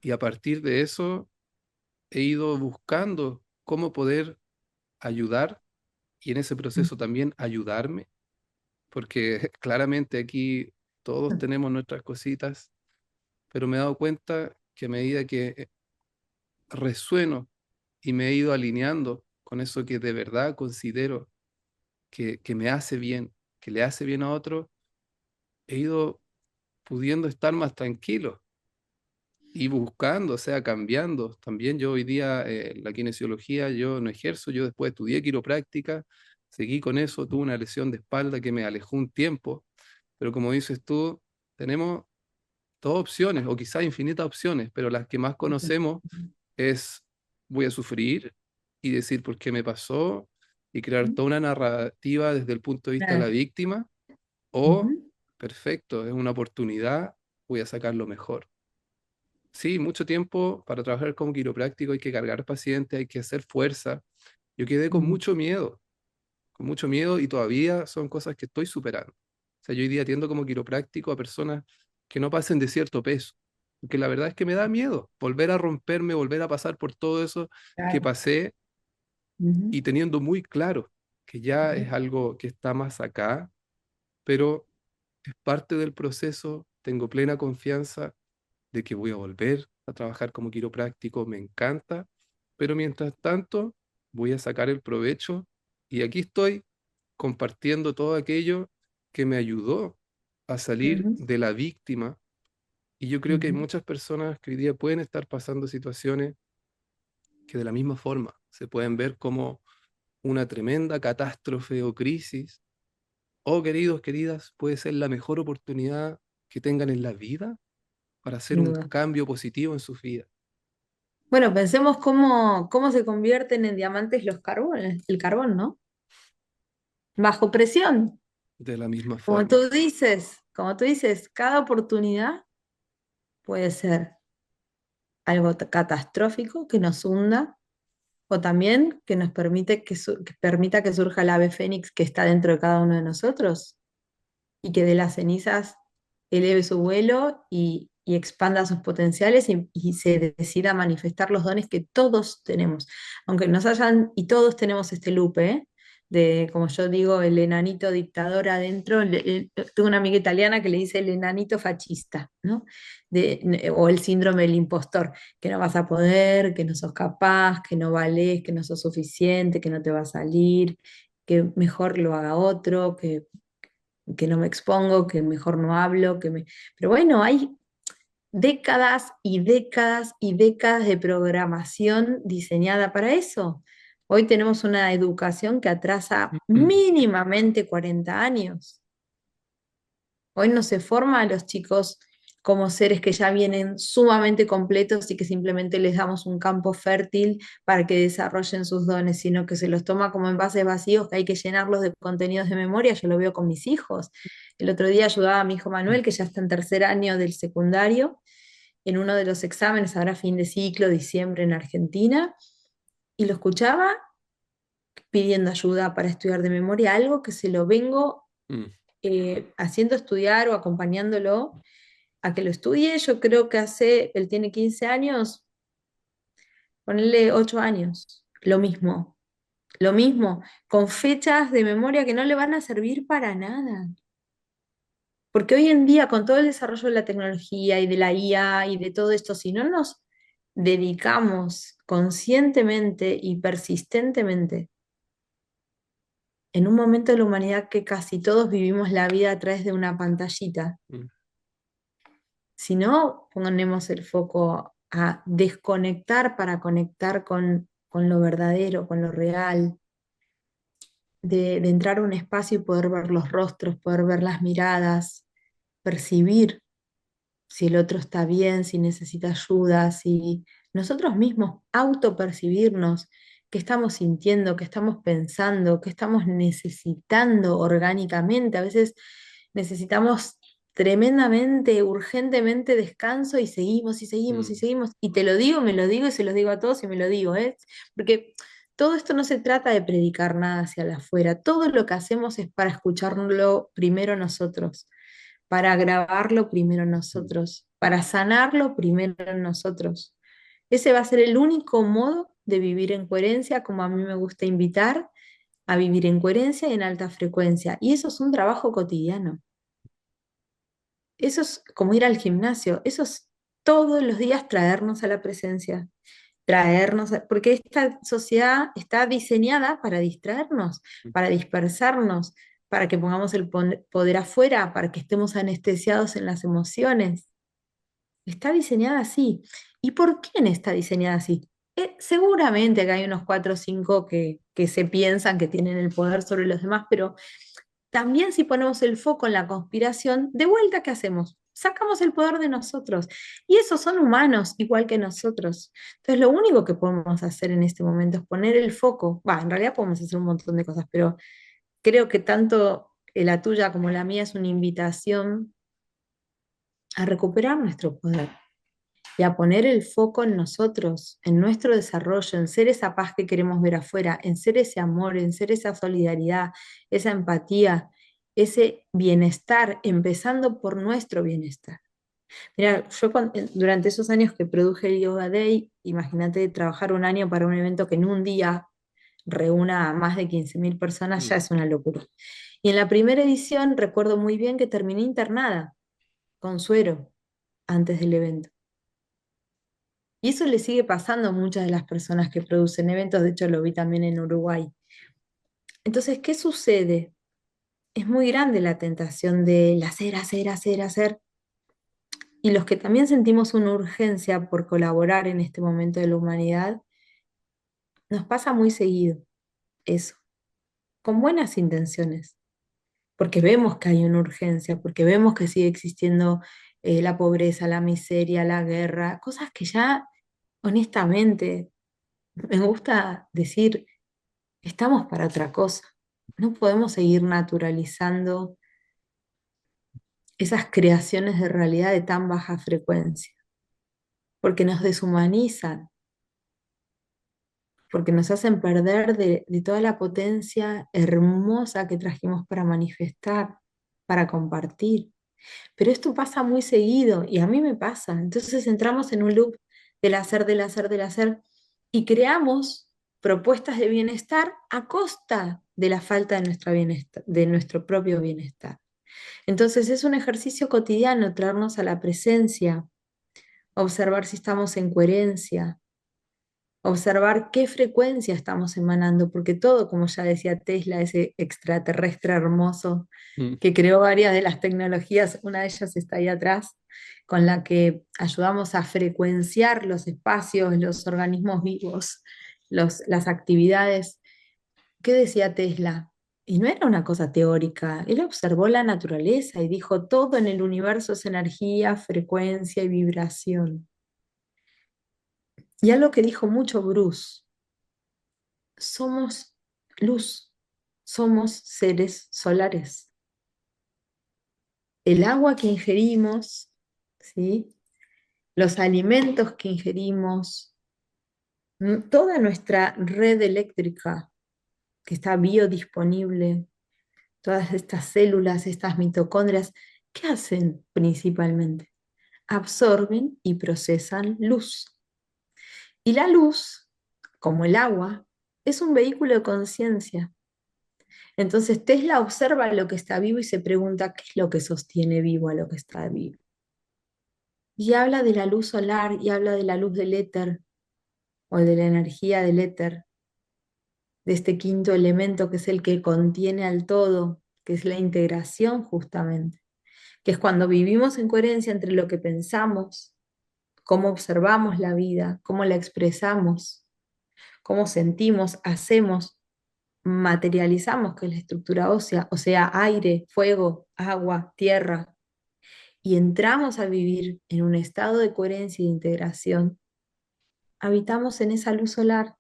y a partir de eso he ido buscando cómo poder ayudar y en ese proceso también ayudarme, porque claramente aquí todos tenemos nuestras cositas, pero me he dado cuenta que a medida que resueno y me he ido alineando con eso que de verdad considero que me hace bien, que le hace bien a otro, he ido pudiendo estar más tranquilo y buscando, o sea, cambiando. También yo hoy día la kinesiología yo no ejerzo, yo después estudié quiropráctica, seguí con eso, tuve una lesión de espalda que me alejó un tiempo, pero como dices tú, tenemos dos opciones o quizás infinitas opciones, pero las que más conocemos es voy a sufrir y decir por qué me pasó y crear toda una narrativa desde el punto de vista de la Claro. víctima o, Ujú, perfecto, es una oportunidad, voy a sacar lo mejor. Sí, mucho tiempo para trabajar como quiropráctico hay que cargar pacientes, hay que hacer fuerza. Yo quedé ujú. con mucho miedo y todavía son cosas que estoy superando. O sea, yo hoy día atiendo como quiropráctico a personas que no pasen de cierto peso, porque la verdad es que me da miedo volver a romperme, volver a pasar por todo eso que Claro. pasé Ujú, y teniendo muy claro que ya es algo que está más acá, pero es parte del proceso, tengo plena confianza de que voy a volver a trabajar como quiropráctico, me encanta, pero mientras tanto voy a sacar el provecho y aquí estoy compartiendo todo aquello que me ayudó a salir ujú, de la víctima. Y yo creo que hay ujú, muchas personas que hoy día pueden estar pasando situaciones que de la misma forma se pueden ver como una tremenda catástrofe o crisis. O queridos, queridas, puede ser la mejor oportunidad que tengan en la vida para hacer sin un duda. cambio positivo en sus vidas, Bueno, pensemos cómo se convierten en diamantes los carbones, el carbón, ¿no? Bajo presión. de la misma Como forma. tú dices, cada oportunidad puede ser algo catastrófico que nos hunda o también que nos que permita que surja el ave fénix que está dentro de cada uno de nosotros y que de las cenizas eleve su vuelo y expanda sus potenciales y se decida manifestar los dones que todos tenemos. Aunque nos hayan, y todos tenemos este loop, ¿eh? De, como yo digo, el enanito dictador adentro. Tengo una amiga italiana que le dice el enanito fascista, ¿no? O el síndrome del impostor, que no vas a poder, que no sos capaz, que no valés, que no sos suficiente, que no te va a salir, que mejor lo haga otro, que no me expongo, que mejor no hablo, Pero bueno, hay décadas y décadas y décadas de programación diseñada para eso. Hoy tenemos una educación que atrasa mínimamente 40 años. Hoy no se forma a los chicos como seres que ya vienen sumamente completos y que simplemente les damos un campo fértil para que desarrollen sus dones, sino que se los toma como envases vacíos que hay que llenarlos de contenidos de memoria. Yo lo veo con mis hijos. El otro día ayudaba a mi hijo Manuel, que ya está en tercer año del secundario, en uno de los exámenes, ahora fin de ciclo, diciembre en Argentina, y lo escuchaba pidiendo ayuda para estudiar de memoria, algo que se lo vengo Mm, haciendo estudiar o acompañándolo a que lo estudie. Yo creo que él tiene 15 años, ponerle 8 años, lo mismo, con fechas de memoria que no le van a servir para nada. Porque hoy en día, con todo el desarrollo de la tecnología y de la IA y de todo esto, si no nos dedicamos conscientemente y persistentemente en un momento de la humanidad que casi todos vivimos la vida a través de una pantallita, mm, si no ponemos el foco a desconectar para conectar con lo verdadero, con lo real, de entrar a un espacio y poder ver los rostros, poder ver las miradas, percibir si el otro está bien, si necesita ayuda, si nosotros mismos autopercibirnos qué estamos sintiendo, qué estamos pensando, qué estamos necesitando orgánicamente. A veces necesitamos tremendamente, urgentemente descanso y seguimos y seguimos y mm, seguimos. Y te lo digo, me lo digo y se los digo a todos y me lo digo, ¿eh? Porque todo esto no se trata de predicar nada hacia la afuera. Todo lo que hacemos es para escucharlo primero nosotros, para grabarlo primero mm. nosotros, para sanarlo primero nosotros. Ese va a ser el único modo de vivir en coherencia, como a mí me gusta invitar a vivir en coherencia y en alta frecuencia. Y eso es un trabajo cotidiano. Eso es como ir al gimnasio. Eso es todos los días traernos a la presencia, porque esta sociedad está diseñada para distraernos, para dispersarnos, para que pongamos el poder afuera, para que estemos anestesiados en las emociones. Está diseñada así. ¿Y por quién está diseñada así? Seguramente que hay unos 4 o 5 que se piensan que tienen el poder sobre los demás, pero también si ponemos el foco en la conspiración, de vuelta, ¿qué hacemos? Sacamos el poder de nosotros. Y esos son humanos, igual que nosotros. Entonces, lo único que podemos hacer en este momento es poner el foco. En realidad podemos hacer un montón de cosas, pero creo que tanto la tuya como la mía es una invitación a recuperar nuestro poder y a poner el foco en nosotros, en nuestro desarrollo, en ser esa paz que queremos ver afuera, en ser ese amor, en ser esa solidaridad, esa empatía, ese bienestar, empezando por nuestro bienestar. Mira, yo durante esos años que produje el Yoga Day, imagínate trabajar un año para un evento que en un día reúna a más de 15.000 personas, ya Mm. es una locura. Y en la primera edición recuerdo muy bien que terminé internada con suero antes del evento. Y eso le sigue pasando a muchas de las personas que producen eventos, de hecho lo vi también en Uruguay. Entonces, ¿qué sucede? Es muy grande la tentación del hacer, hacer, hacer, hacer. Y los que también sentimos una urgencia por colaborar en este momento de la humanidad, nos pasa muy seguido eso, con buenas intenciones, porque vemos que hay una urgencia, porque vemos que sigue existiendo la pobreza, la miseria, la guerra, cosas que ya, honestamente, me gusta decir, estamos para otra cosa. No podemos seguir naturalizando esas creaciones de realidad de tan baja frecuencia, porque nos deshumanizan, porque nos hacen perder de toda la potencia hermosa que trajimos para manifestar, para compartir. Pero esto pasa muy seguido y a mí me pasa. Entonces entramos en un loop del hacer, del hacer, del hacer y creamos propuestas de bienestar a costa de la falta de nuestro bienestar, de nuestro propio bienestar. Entonces es un ejercicio cotidiano traernos a la presencia, observar si estamos en coherencia, observar qué frecuencia estamos emanando, porque todo, como ya decía Tesla, ese extraterrestre hermoso Mm. que creó varias de las tecnologías, una de ellas está ahí atrás, con la que ayudamos a frecuenciar los espacios, los organismos vivos, las actividades. ¿Qué decía Tesla? Y no era una cosa teórica, él observó la naturaleza y dijo, todo en el universo es energía, frecuencia y vibración. Y algo que dijo mucho Bruce, somos luz, somos seres solares. El agua que ingerimos, ¿sí? Los alimentos que ingerimos, toda nuestra red eléctrica que está biodisponible, todas estas células, estas mitocondrias, ¿qué hacen principalmente? Absorben y procesan luz. Y la luz, como el agua, es un vehículo de conciencia. Entonces Tesla observa lo que está vivo y se pregunta qué es lo que sostiene vivo a lo que está vivo. Y habla de la luz solar y habla de la luz del éter o de la energía del éter, de este quinto elemento que es el que contiene al todo, que es la integración justamente, que es cuando vivimos en coherencia entre lo que pensamos, cómo observamos la vida, cómo la expresamos, cómo sentimos, hacemos, materializamos, que es la estructura ósea, o sea, aire, fuego, agua, tierra, y entramos a vivir en un estado de coherencia y de integración, habitamos en esa luz solar,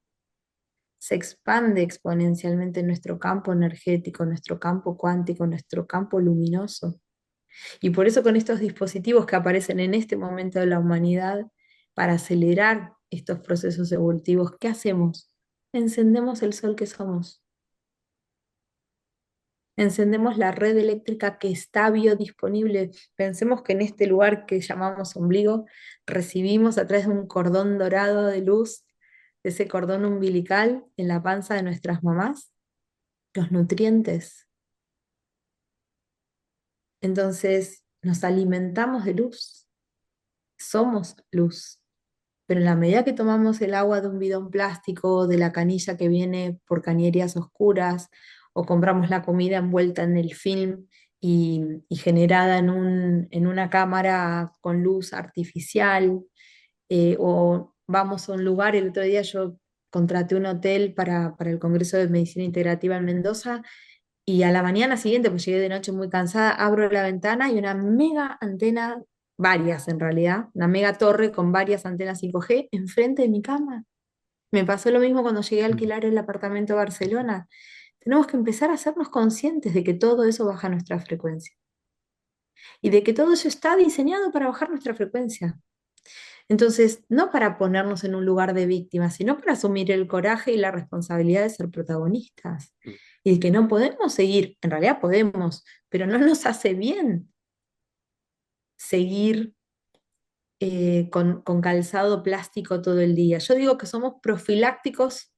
se expande exponencialmente nuestro campo energético, nuestro campo cuántico, nuestro campo luminoso. Y por eso con estos dispositivos que aparecen en este momento de la humanidad, para acelerar estos procesos evolutivos, ¿qué hacemos? Encendemos el sol que somos. Encendemos la red eléctrica que está biodisponible. Pensemos que en este lugar que llamamos ombligo, recibimos a través de un cordón dorado de luz, de ese cordón umbilical en la panza de nuestras mamás, los nutrientes. Entonces nos alimentamos de luz, somos luz. Pero en la medida que tomamos el agua de un bidón plástico, de la canilla que viene por cañerías oscuras, o compramos la comida envuelta en el film y generada en una cámara con luz artificial, o vamos a un lugar, el otro día yo contraté un hotel para el Congreso de Medicina Integrativa en Mendoza, y a la mañana siguiente, pues llegué de noche muy cansada, abro la ventana y una mega antena, varias en realidad, una mega torre con varias antenas 5G enfrente de mi cama. Me pasó lo mismo cuando llegué a Mm. alquilar el apartamento de Barcelona. Tenemos que empezar a hacernos conscientes de que todo eso baja nuestra frecuencia y de que todo eso está diseñado para bajar nuestra frecuencia. Entonces, no para ponernos en un lugar de víctima, sino para asumir el coraje y la responsabilidad de ser protagonistas. Mm. Y de que no podemos seguir, en realidad podemos, pero no nos hace bien seguir con calzado plástico todo el día. Yo digo que somos profilácticos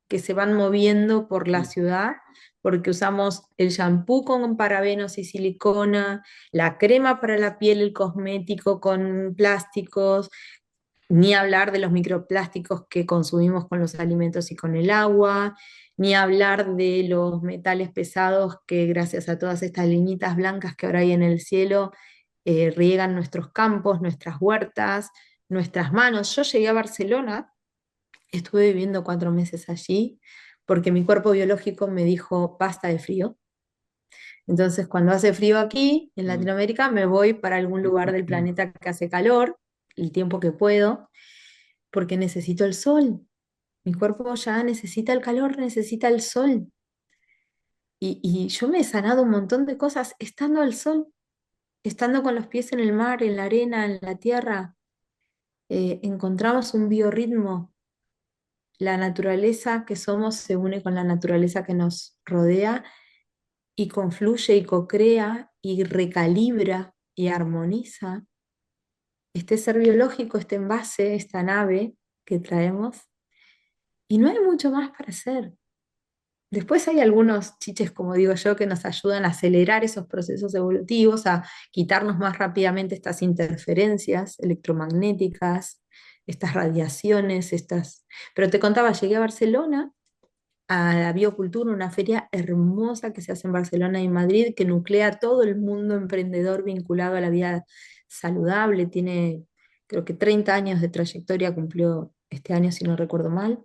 que se van moviendo por la Mm. ciudad, porque usamos el shampoo con parabenos y silicona, la crema para la piel, el cosmético con plásticos, ni hablar de los microplásticos que consumimos con los alimentos y con el agua, ni hablar de los metales pesados que gracias a todas estas liñitas blancas que ahora hay en el cielo, riegan nuestros campos, nuestras huertas, nuestras manos. Yo llegué a Barcelona, estuve viviendo 4 meses allí, porque mi cuerpo biológico me dijo, basta de frío. Entonces, cuando hace frío aquí, en Mm. Latinoamérica, me voy para algún lugar del planeta que hace calor, el tiempo que puedo, porque necesito el sol. Mi cuerpo ya necesita el calor, necesita el sol. Y yo me he sanado un montón de cosas estando al sol, estando con los pies en el mar, en la arena, en la tierra. Encontramos un biorritmo. La naturaleza que somos se une con la naturaleza que nos rodea y confluye y cocrea y recalibra y armoniza este ser biológico, este envase, esta nave que traemos. Y no hay mucho más para hacer. Después hay algunos chiches, como digo yo, que nos ayudan a acelerar esos procesos evolutivos, a quitarnos más rápidamente estas interferencias electromagnéticas, estas radiaciones, estas... Pero te contaba, llegué a Barcelona, a la Biocultura, una feria hermosa que se hace en Barcelona y Madrid, que nuclea a todo el mundo emprendedor vinculado a la vida saludable. Tiene, creo que 30 años de trayectoria, cumplió este año, si no recuerdo mal,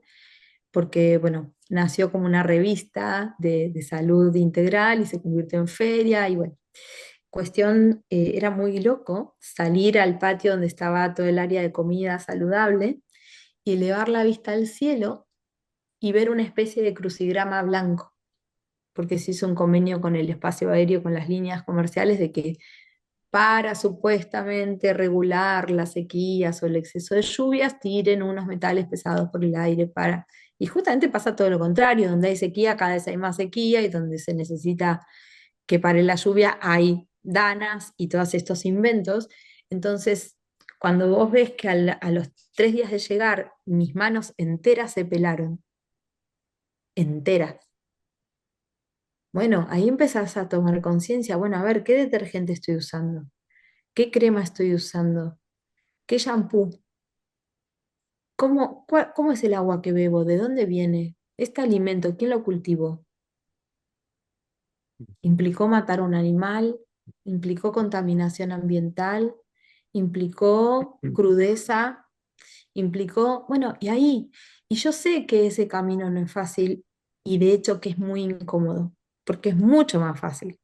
porque, bueno, nació como una revista de salud integral y se convirtió en feria, y bueno, cuestión, era muy loco salir al patio donde estaba todo el área de comida saludable y elevar la vista al cielo y ver una especie de crucigrama blanco, porque se hizo un convenio con el espacio aéreo, con las líneas comerciales, de que para supuestamente regular las sequías o el exceso de lluvias, tiren unos metales pesados por el aire para... Y justamente pasa todo lo contrario, donde hay sequía, cada vez hay más sequía, y donde se necesita que pare la lluvia, hay danas y todos estos inventos. Entonces, cuando vos ves que a los 3 días de llegar, mis manos enteras se pelaron, enteras. Bueno, ahí empezás a tomar conciencia, bueno, a ver, ¿qué detergente estoy usando? ¿Qué crema estoy usando? ¿Qué shampoo? ¿Cómo es el agua que bebo? ¿De dónde viene? ¿Este alimento, quién lo cultivó? ¿Implicó matar a un animal? ¿Implicó contaminación ambiental? ¿Implicó crudeza? ¿Implicó, bueno, y ahí? Y yo sé que ese camino no es fácil, y de hecho que es muy incómodo, porque es mucho más fácil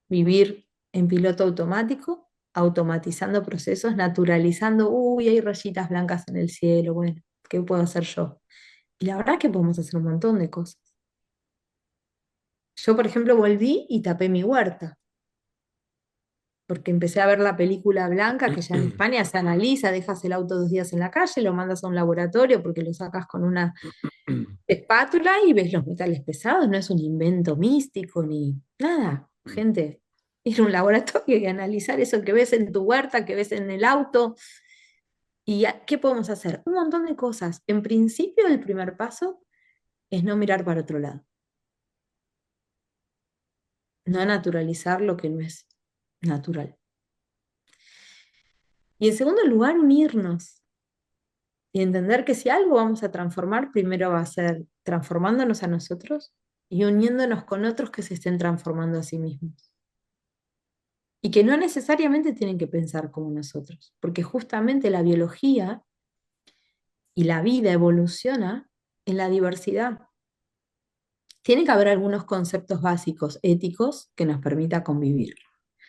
vivir en piloto automático, automatizando procesos, naturalizando, uy, hay rayitas blancas en el cielo, bueno, ¿qué puedo hacer yo? Y la verdad que podemos hacer un montón de cosas. Yo, por ejemplo, volví y tapé mi huerta, porque empecé a ver la película blanca, que ya en España se analiza, dejas el auto 2 días en la calle, lo mandas a un laboratorio porque lo sacas con una espátula y ves los metales pesados, no es un invento místico ni nada, gente. Ir a un laboratorio y analizar eso que ves en tu huerta, que ves en el auto. ¿Y qué podemos hacer? Un montón de cosas. En principio, el primer paso es no mirar para otro lado, no naturalizar lo que no es natural. Y en segundo lugar, unirnos y entender que si algo vamos a transformar, primero va a ser transformándonos a nosotros y uniéndonos con otros que se estén transformando a sí mismos. Y que no necesariamente tienen que pensar como nosotros, porque justamente la biología y la vida evoluciona en la diversidad. Tiene que haber algunos conceptos básicos éticos que nos permita convivir,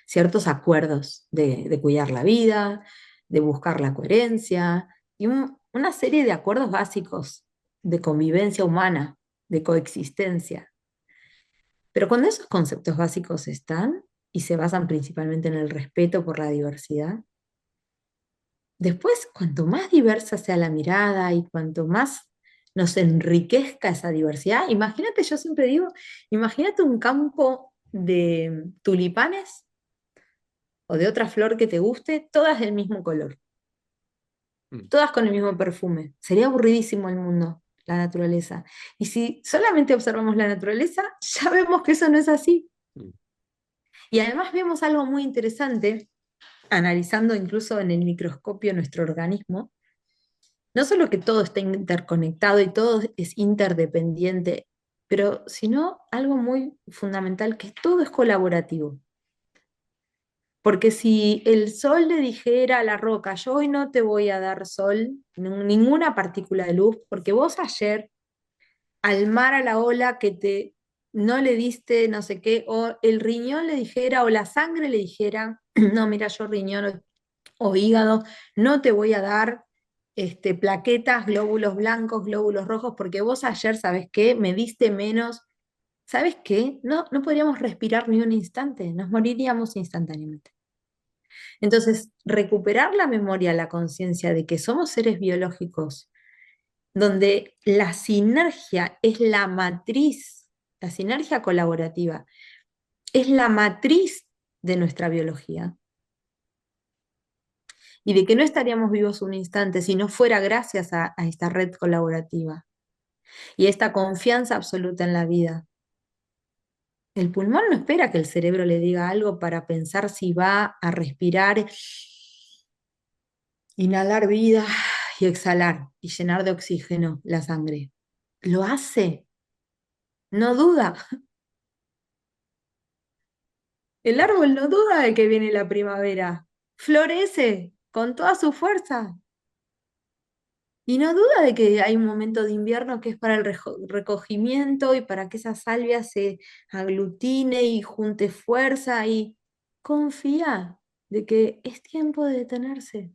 ciertos acuerdos de cuidar la vida, de buscar la coherencia, y una serie de acuerdos básicos de convivencia humana, de coexistencia. Pero cuando esos conceptos básicos están y se basan principalmente en el respeto por la diversidad, después, cuanto más diversa sea la mirada y cuanto más nos enriquezca esa diversidad, imagínate, yo siempre digo, imagínate un campo de tulipanes o de otra flor que te guste, todas del mismo color, todas con el mismo perfume. Sería aburridísimo el mundo, la naturaleza. Y si solamente observamos la naturaleza, ya vemos que eso no es así. Y además vemos algo muy interesante, analizando incluso en el microscopio nuestro organismo. No solo que todo está interconectado y todo es interdependiente, pero sino algo muy fundamental, que todo es colaborativo. Porque si el sol le dijera a la roca, yo hoy no te voy a dar sol, ninguna partícula de luz, porque vos ayer, al mar, a la ola que te no le diste no sé qué, o el riñón le dijera, o la sangre le dijera, no, mira, yo riñón o hígado, no te voy a dar plaquetas, glóbulos blancos, glóbulos rojos, porque vos ayer, ¿sabes qué? Me diste menos. ¿Sabes qué? No, no podríamos respirar ni un instante, nos moriríamos instantáneamente. Entonces, recuperar la memoria, la conciencia de que somos seres biológicos, donde la sinergia es la matriz, la sinergia colaborativa es la matriz de nuestra biología, y de que no estaríamos vivos un instante si no fuera gracias a esta red colaborativa y esta confianza absoluta en la vida. El pulmón no espera que el cerebro le diga algo para pensar si va a respirar, inhalar vida y exhalar y llenar de oxígeno la sangre. Lo hace, no duda. El árbol no duda de que viene la primavera. Florece con toda su fuerza. Y no duda de que hay un momento de invierno que es para el recogimiento y para que esa salvia se aglutine y junte fuerza y confía de que es tiempo de detenerse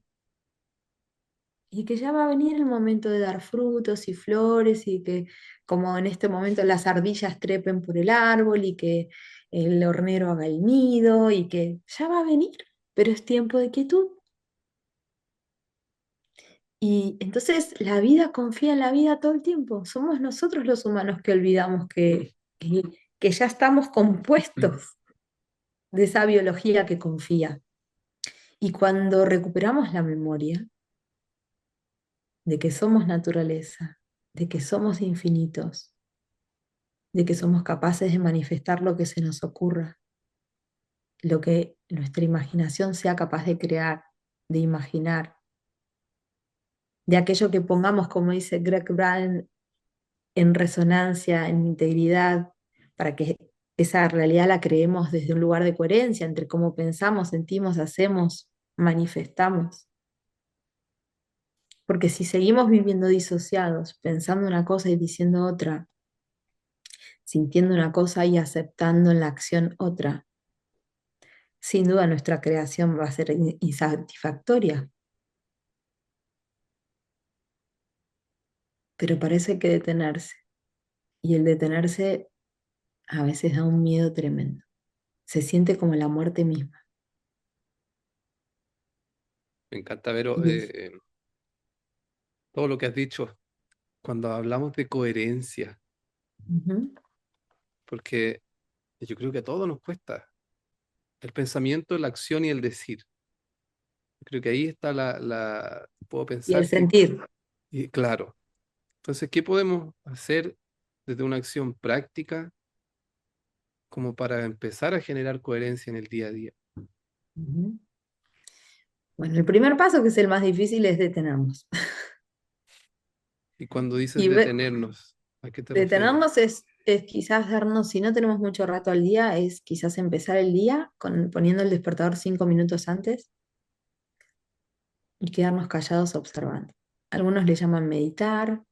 y que ya va a venir el momento de dar frutos y flores y que como en este momento las ardillas trepen por el árbol y que el hornero haga el nido y que ya va a venir, pero es tiempo de quietud. Y entonces la vida confía en la vida todo el tiempo. Somos nosotros los humanos que olvidamos que ya estamos compuestos de esa biología que confía. Y cuando recuperamos la memoria de que somos naturaleza, de que somos infinitos, de que somos capaces de manifestar lo que se nos ocurra, lo que nuestra imaginación sea capaz de crear, de imaginar, de aquello que pongamos, como dice Greg Braden, en resonancia, en integridad, para que esa realidad la creemos desde un lugar de coherencia entre cómo pensamos, sentimos, hacemos, manifestamos. Porque si seguimos viviendo disociados, pensando una cosa y diciendo otra, sintiendo una cosa y aceptando en la acción otra, sin duda nuestra creación va a ser insatisfactoria. Pero parece que detenerse. Y el detenerse a veces da un miedo tremendo. Se siente como la muerte misma. Me encanta ver Y es- todo lo que has dicho cuando hablamos de coherencia, Ujú. porque yo creo que a todos nos cuesta el pensamiento, la acción y el decir. Creo que ahí está puedo Y el pensar que, sentir. y claro, entonces, ¿qué podemos hacer desde una acción práctica como para empezar a generar coherencia en el día a día? Ujú. Bueno, el primer paso, que es el más difícil, es detenernos. Y cuando dices Y detenernos, ¿a qué te refieres? detenernos es quizás darnos, si no tenemos mucho rato al día, es quizás empezar el día poniendo el despertador 5 minutos antes y quedarnos callados observando. Algunos le llaman meditar,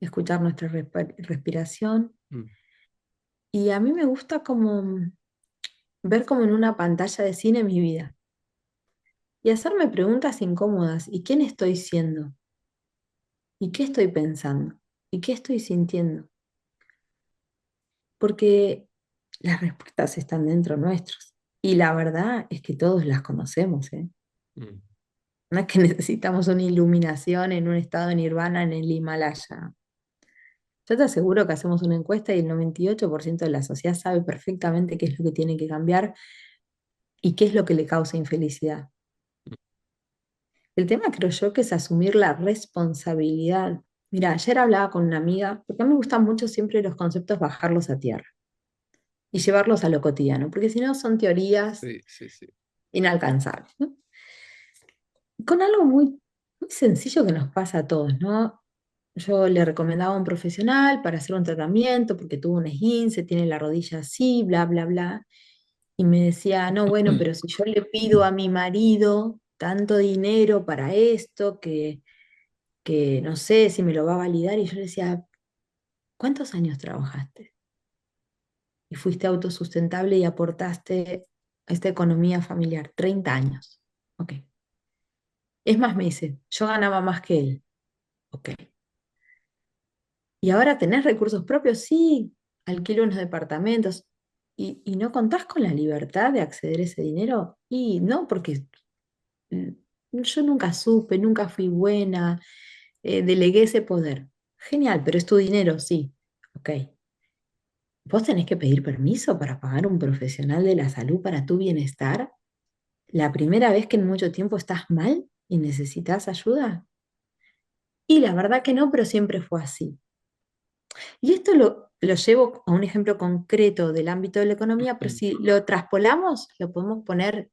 escuchar nuestra respiración. Mm. Y a mí me gusta como ver como en una pantalla de cine mi vida y hacerme preguntas incómodas. ¿Y quién estoy siendo? ¿Y qué estoy pensando? ¿Y qué estoy sintiendo? Porque las respuestas están dentro nuestros. Y la verdad es que todos las conocemos, ¿eh? Mm. No es que necesitamos una iluminación en un estado de nirvana en el Himalaya. Yo te aseguro que hacemos una encuesta y el 98% de la sociedad sabe perfectamente qué es lo que tiene que cambiar y qué es lo que le causa infelicidad. El tema creo yo que es asumir la responsabilidad. Mira, ayer hablaba con una amiga, porque a mí me gustan mucho siempre los conceptos bajarlos a tierra y llevarlos a lo cotidiano, porque si no son teorías Sí, sí, sí. inalcanzables, ¿no? Con algo muy sencillo que nos pasa a todos, ¿no? Yo le recomendaba a un profesional para hacer un tratamiento porque tuvo un esguince, tiene la rodilla así, bla, bla, bla. Y me decía, no, bueno, pero si yo le pido a mi marido tanto dinero para esto, que no sé si me lo va a validar. Y yo le decía, ¿cuántos años trabajaste? y fuiste autosustentable y aportaste a esta economía familiar. 30 años. Ok. Es más, me dice, yo ganaba más que él. Ok. ¿Y ahora tenés recursos propios? Sí, alquilo unos departamentos. ¿Y no contás con la libertad de acceder a ese dinero? Y no, porque mm, yo nunca supe, nunca fui buena, delegué ese poder. Genial, pero es tu dinero, sí. Ok. ¿Vos tenés que pedir permiso para pagar un profesional de la salud para tu bienestar? ¿La primera vez que en mucho tiempo estás mal y necesitas ayuda? Y la verdad que no, pero siempre fue así. Y esto lo llevo a un ejemplo concreto del ámbito de la economía, pero si lo traspolamos, lo podemos poner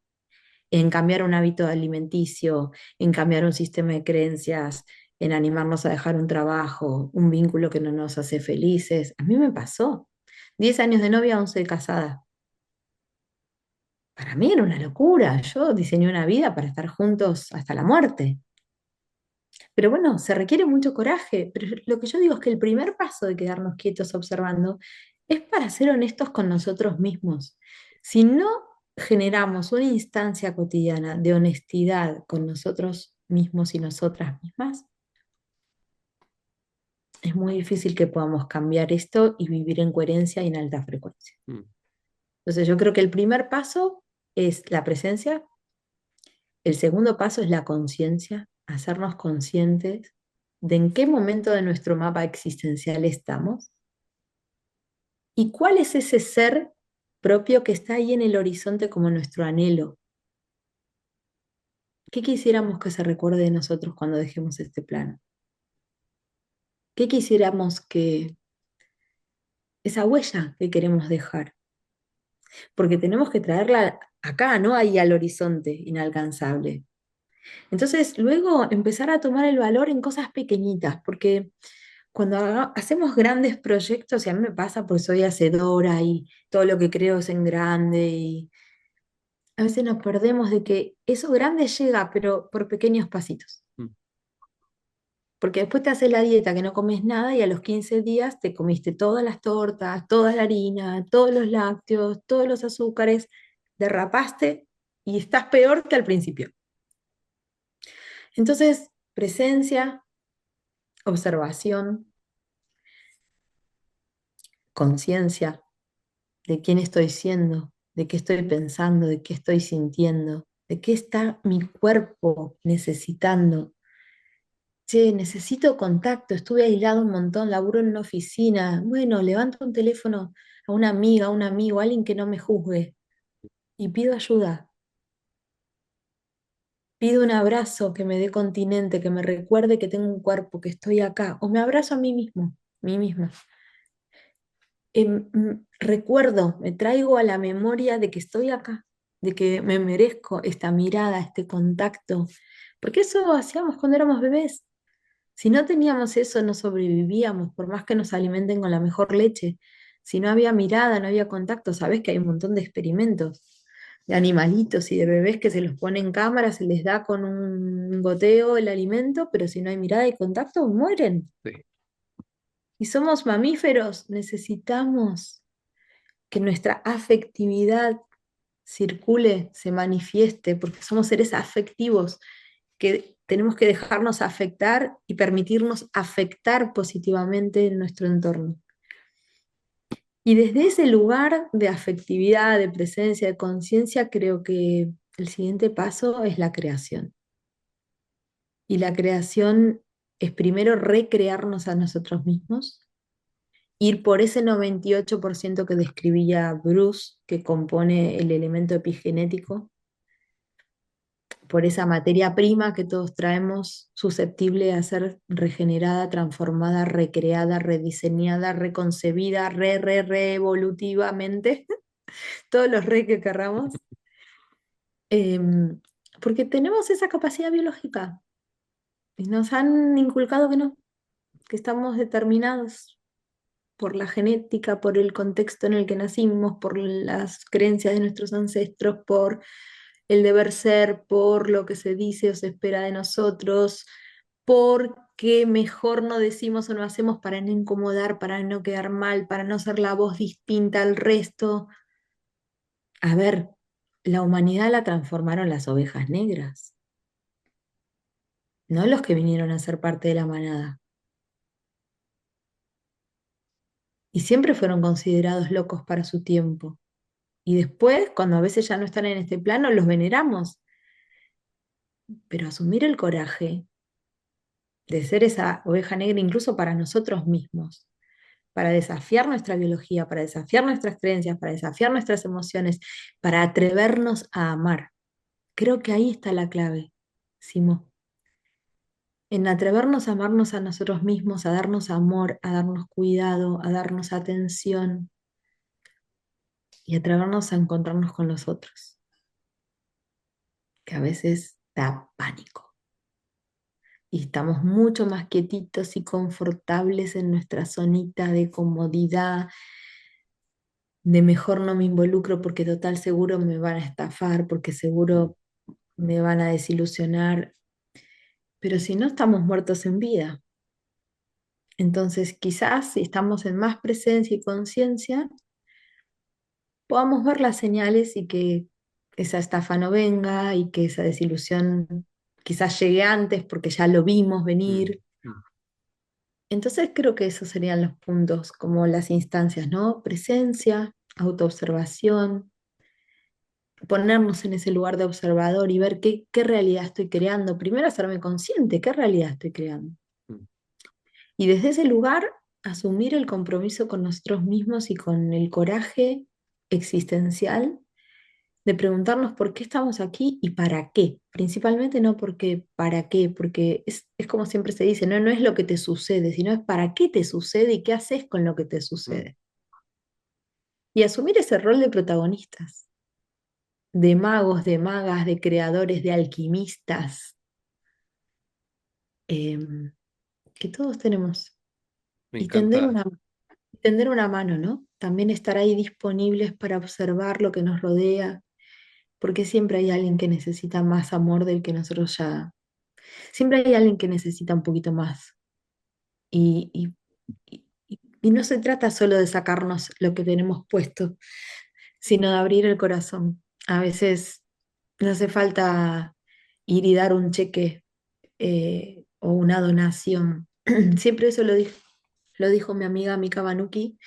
en cambiar un hábito alimenticio, en cambiar un sistema de creencias, en animarnos a dejar un trabajo, un vínculo que no nos hace felices. A mí me pasó. 10 años de novia, 11 de casada. Para mí era una locura. Yo diseñé una vida para estar juntos hasta la muerte. Pero bueno, se requiere mucho coraje. Pero lo que yo digo es que el primer paso de quedarnos quietos observando es para ser honestos con nosotros mismos. Si no generamos una instancia cotidiana de honestidad con nosotros mismos y nosotras mismas, es muy difícil que podamos cambiar esto y vivir en coherencia y en alta frecuencia. Mm. Entonces yo creo que el primer paso es la presencia, el segundo paso es la conciencia, hacernos conscientes de en qué momento de nuestro mapa existencial estamos y cuál es ese ser propio que está ahí en el horizonte como nuestro anhelo. ¿Qué quisiéramos que se recuerde de nosotros cuando dejemos este plano? ¿Qué quisiéramos que esa huella que queremos dejar? Porque tenemos que traerla acá, no ahí al horizonte inalcanzable. Entonces, luego empezar a tomar el valor en cosas pequeñitas, porque cuando hacemos grandes proyectos, y a mí me pasa porque soy hacedora y todo lo que creo es en grande, y a veces nos perdemos de que eso grande llega, pero por pequeños pasitos. Mm. Porque después te haces la dieta que no comes nada y a los 15 días te comiste todas las tortas, toda la harina, todos los lácteos, todos los azúcares, derrapaste y estás peor que al principio. Entonces, presencia, observación, conciencia de quién estoy siendo, de qué estoy pensando, de qué estoy sintiendo, de qué está mi cuerpo necesitando. Che, necesito contacto, estuve aislado un montón, laburo en una oficina. Bueno, levanto un teléfono a una amiga, a un amigo, a alguien que no me juzgue y pido ayuda. Pido un abrazo que me dé continente, que me recuerde que tengo un cuerpo, que estoy acá. O me abrazo a mí mismo, mí misma. Recuerdo, me traigo a la memoria de que estoy acá, de que me merezco esta mirada, este contacto. Porque eso hacíamos cuando éramos bebés. Si no teníamos eso, no sobrevivíamos, por más que nos alimenten con la mejor leche. Si no había mirada, no había contacto, sabés que hay un montón de experimentos de animalitos y de bebés que se los pone en cámara, se les da con un goteo el alimento, pero si no hay mirada y contacto, mueren. Sí. Y somos mamíferos, necesitamos que nuestra afectividad circule, se manifieste, porque somos seres afectivos, que tenemos que dejarnos afectar y permitirnos afectar positivamente en nuestro entorno. Y desde ese lugar de afectividad, de presencia, de conciencia, creo que el siguiente paso es la creación. Y la creación es primero recrearnos a nosotros mismos, ir por ese 98% que describía Bruce, que compone el elemento epigenético, por esa materia prima que todos traemos, susceptible a ser regenerada, transformada, recreada, rediseñada, reconcebida, re evolutivamente, todos los re que querramos, em, porque tenemos esa capacidad biológica y nos han inculcado que no, que estamos determinados por la genética, por el contexto en el que nacimos, por las creencias de nuestros ancestros, por el deber ser, por lo que se dice o se espera de nosotros, porque qué mejor no decimos o no hacemos para no incomodar, para no quedar mal, para no ser la voz distinta al resto. A ver, la humanidad la transformaron las ovejas negras, no los que vinieron a ser parte de la manada. Y siempre fueron considerados locos para su tiempo. Y después, cuando a veces ya no están en este plano, los veneramos. Pero asumir el coraje de ser esa oveja negra incluso para nosotros mismos, para desafiar nuestra biología, para desafiar nuestras creencias, para desafiar nuestras emociones, para atrevernos a amar. Creo que ahí está la clave, Simo, en atrevernos a amarnos a nosotros mismos, a darnos amor, a darnos cuidado, a darnos atención y atrevernos a encontrarnos con los otros, que a veces da pánico. Y estamos mucho más quietitos y confortables en nuestra zonita de comodidad, de mejor no me involucro porque total seguro me van a estafar, porque Mm. seguro me van a desilusionar, pero si no estamos muertos en vida. Entonces quizás si estamos en más presencia y conciencia, podamos ver las señales y que esa estafa no venga y que esa desilusión quizás llegue antes porque ya lo vimos Mm. venir. Mm. Entonces creo que esos serían los puntos, como las instancias, ¿no? Presencia, autoobservación, ponernos en ese lugar de observador y ver qué realidad estoy creando. Primero hacerme consciente, qué realidad estoy creando. Mm. Y desde ese lugar asumir el compromiso con nosotros mismos y con el coraje existencial de preguntarnos por qué estamos aquí y para qué. Principalmente no porque para qué, porque es como siempre se dice, no es lo que te sucede, sino es para qué te sucede y qué haces con lo que te Mm. sucede. Y asumir ese rol de protagonistas, de magos, de magas, de creadores, de alquimistas, em, que todos tenemos. Me Y encanta. tender una mano, ¿no? También estar ahí disponibles para observar lo que nos rodea, porque siempre hay alguien que necesita más amor del que nosotros ya. Siempre hay alguien que necesita un poquito más. Y, y no se trata solo de sacarnos lo que tenemos puesto, sino de abrir el corazón. A veces no hace falta ir y dar un cheque o una donación. Siempre eso lo dijo mi amiga Mika Banuki,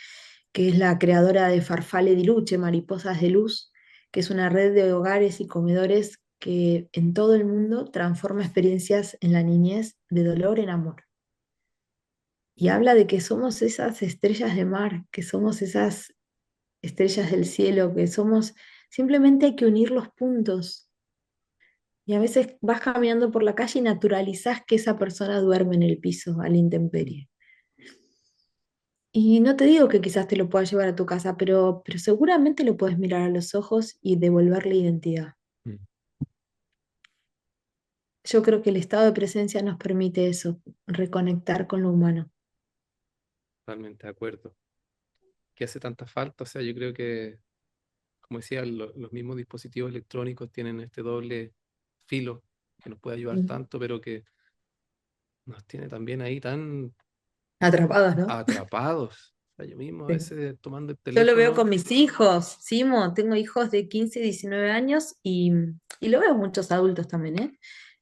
que es la creadora de Farfalle di Luce, Mariposas de Luz, que es una red de hogares y comedores que en todo el mundo transforma experiencias en la niñez de dolor en amor. Y habla de que somos esas estrellas de mar, que somos esas estrellas del cielo, que somos, simplemente hay que unir los puntos. Y a veces vas caminando por la calle y naturalizás que esa persona duerme en el piso a la intemperie. Y no te digo que quizás te lo puedas llevar a tu casa, pero seguramente lo puedes mirar a los ojos y devolverle identidad. Mm. Yo creo que el estado de presencia nos permite eso, reconectar con lo humano. Totalmente de acuerdo. ¿Qué hace tanta falta? O sea, yo creo que, como decía, los mismos dispositivos electrónicos tienen este doble filo que nos puede ayudar Mm. tanto, pero que nos tiene también ahí tan Atrapados, ¿no? atrapados. O sea, yo mismo a Sí. veces tomando el Yo lo veo teléfono. con mis hijos, Simo, tengo hijos de 15 y 19 años y lo veo en muchos adultos también, ¿eh?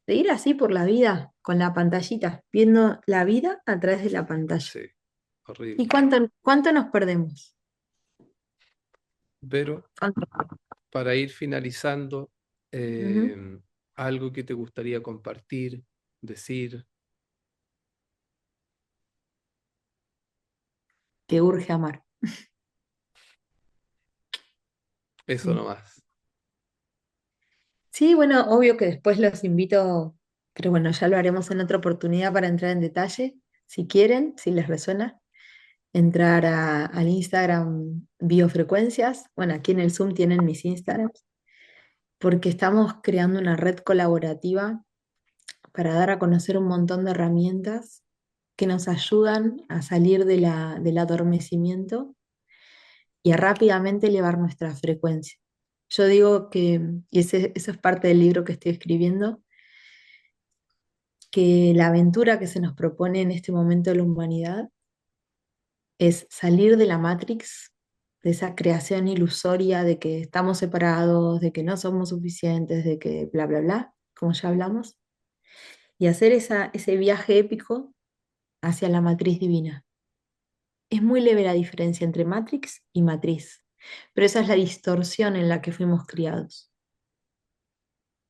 De ir así por la vida, con la pantallita, viendo la vida a través de la pantalla. Sí, ¿Y horrible. cuánto nos perdemos? Pero ¿Cuánto? para ir finalizando, Ujú. algo que te gustaría compartir, decir, Que urge amar. eso Sí. nomás. Sí, bueno, obvio que después los invito, pero bueno, ya lo haremos en otra oportunidad para entrar en detalle, si quieren, si les resuena, entrar al Instagram Biofrecuencias. Bueno, aquí en el Zoom tienen mis Instagrams, porque estamos creando una red colaborativa para dar a conocer un montón de herramientas que nos ayudan a salir del adormecimiento y a rápidamente elevar nuestra frecuencia. Yo digo que, y eso es parte del libro que estoy escribiendo, que la aventura que se nos propone en este momento de la humanidad es salir de la Matrix, de esa creación ilusoria de que estamos separados, de que no somos suficientes, de que bla, bla, bla, como ya hablamos, y hacer ese viaje épico hacia la matriz divina. Es muy leve la diferencia entre Matrix y matriz, pero esa es la distorsión en la que fuimos criados,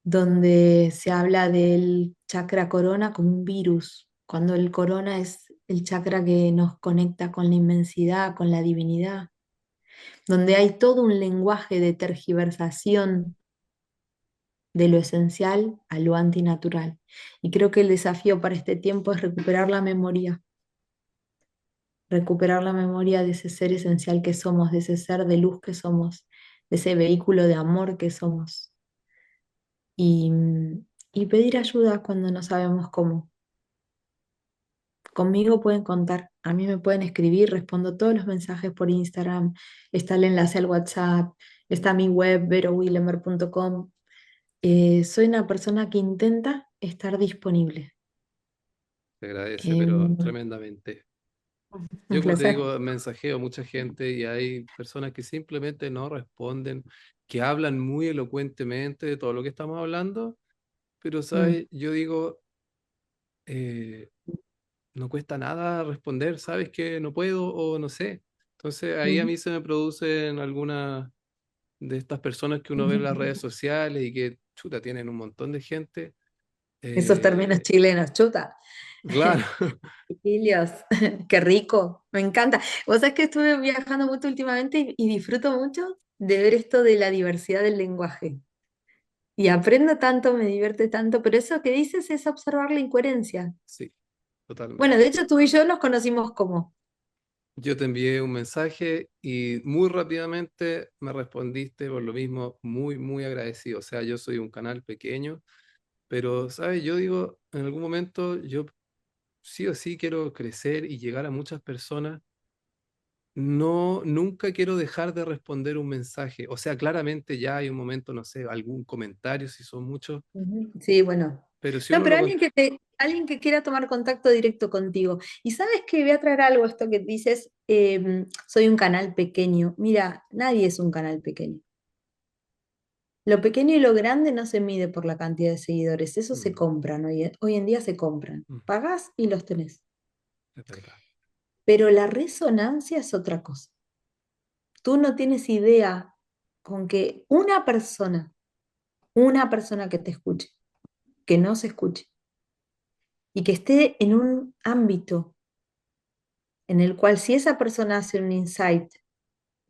donde se habla del chakra corona como un virus, cuando el corona es el chakra que nos conecta con la inmensidad, con la divinidad, donde hay todo un lenguaje de tergiversación de lo esencial a lo antinatural. Y creo que el desafío para este tiempo es recuperar la memoria de ese ser esencial que somos, de ese ser de luz que somos, de ese vehículo de amor que somos. Y, y pedir ayuda cuando no sabemos cómo. Conmigo pueden contar, a mí me pueden escribir, respondo todos los mensajes por Instagram, está el enlace al WhatsApp, está mi web, verowillemer.com. Soy una persona que intenta estar disponible. Se agradece, pero Un tremendamente. Yo, como te placer. digo, mensajeo a mucha gente y hay personas que simplemente no responden, que hablan muy elocuentemente de todo lo que estamos hablando, pero, Mm, ¿sabes? Yo digo, eh, no cuesta nada responder, ¿sabes? Que no puedo o no sé. Entonces ahí a mm, mí se me producen algunas de estas personas que uno ve en las mm. redes sociales y que, chuta, tienen un montón de gente. Esos términos eh, chilenos, chuta. claro, Chiquillos, qué rico, me encanta. Vos sabés que estuve viajando mucho últimamente y disfruto mucho de ver esto de la diversidad del lenguaje. Y aprendo tanto, me divierte tanto, pero eso que dices es observar la incoherencia. sí, Bueno, de totalmente. hecho tú y yo nos conocimos como. Yo te envié un mensaje y muy rápidamente me respondiste por lo mismo, muy, muy agradecido. O sea, yo soy un canal pequeño, pero, ¿sabes? Yo digo, en algún momento yo sí o sí quiero crecer y llegar a muchas personas. No, nunca quiero dejar de responder un mensaje. O sea, claramente ya hay un momento, no sé, algún comentario, si son muchos, Ujú. Sí, bueno. pero si No, uno pero lo... alguien que quiera tomar contacto directo contigo. Y sabes que voy a traer algo, esto que dices, soy un canal pequeño. Mira, nadie es un canal pequeño. Lo pequeño y lo grande no se mide por la cantidad de seguidores, eso se Mm, compran, hoy en día se compran. mm, Pagás y los tenés. es verdad. Pero la resonancia es otra cosa. Tú no tienes idea con que una persona que te escuche, que no se escuche, y que esté en un ámbito en el cual si esa persona hace un insight,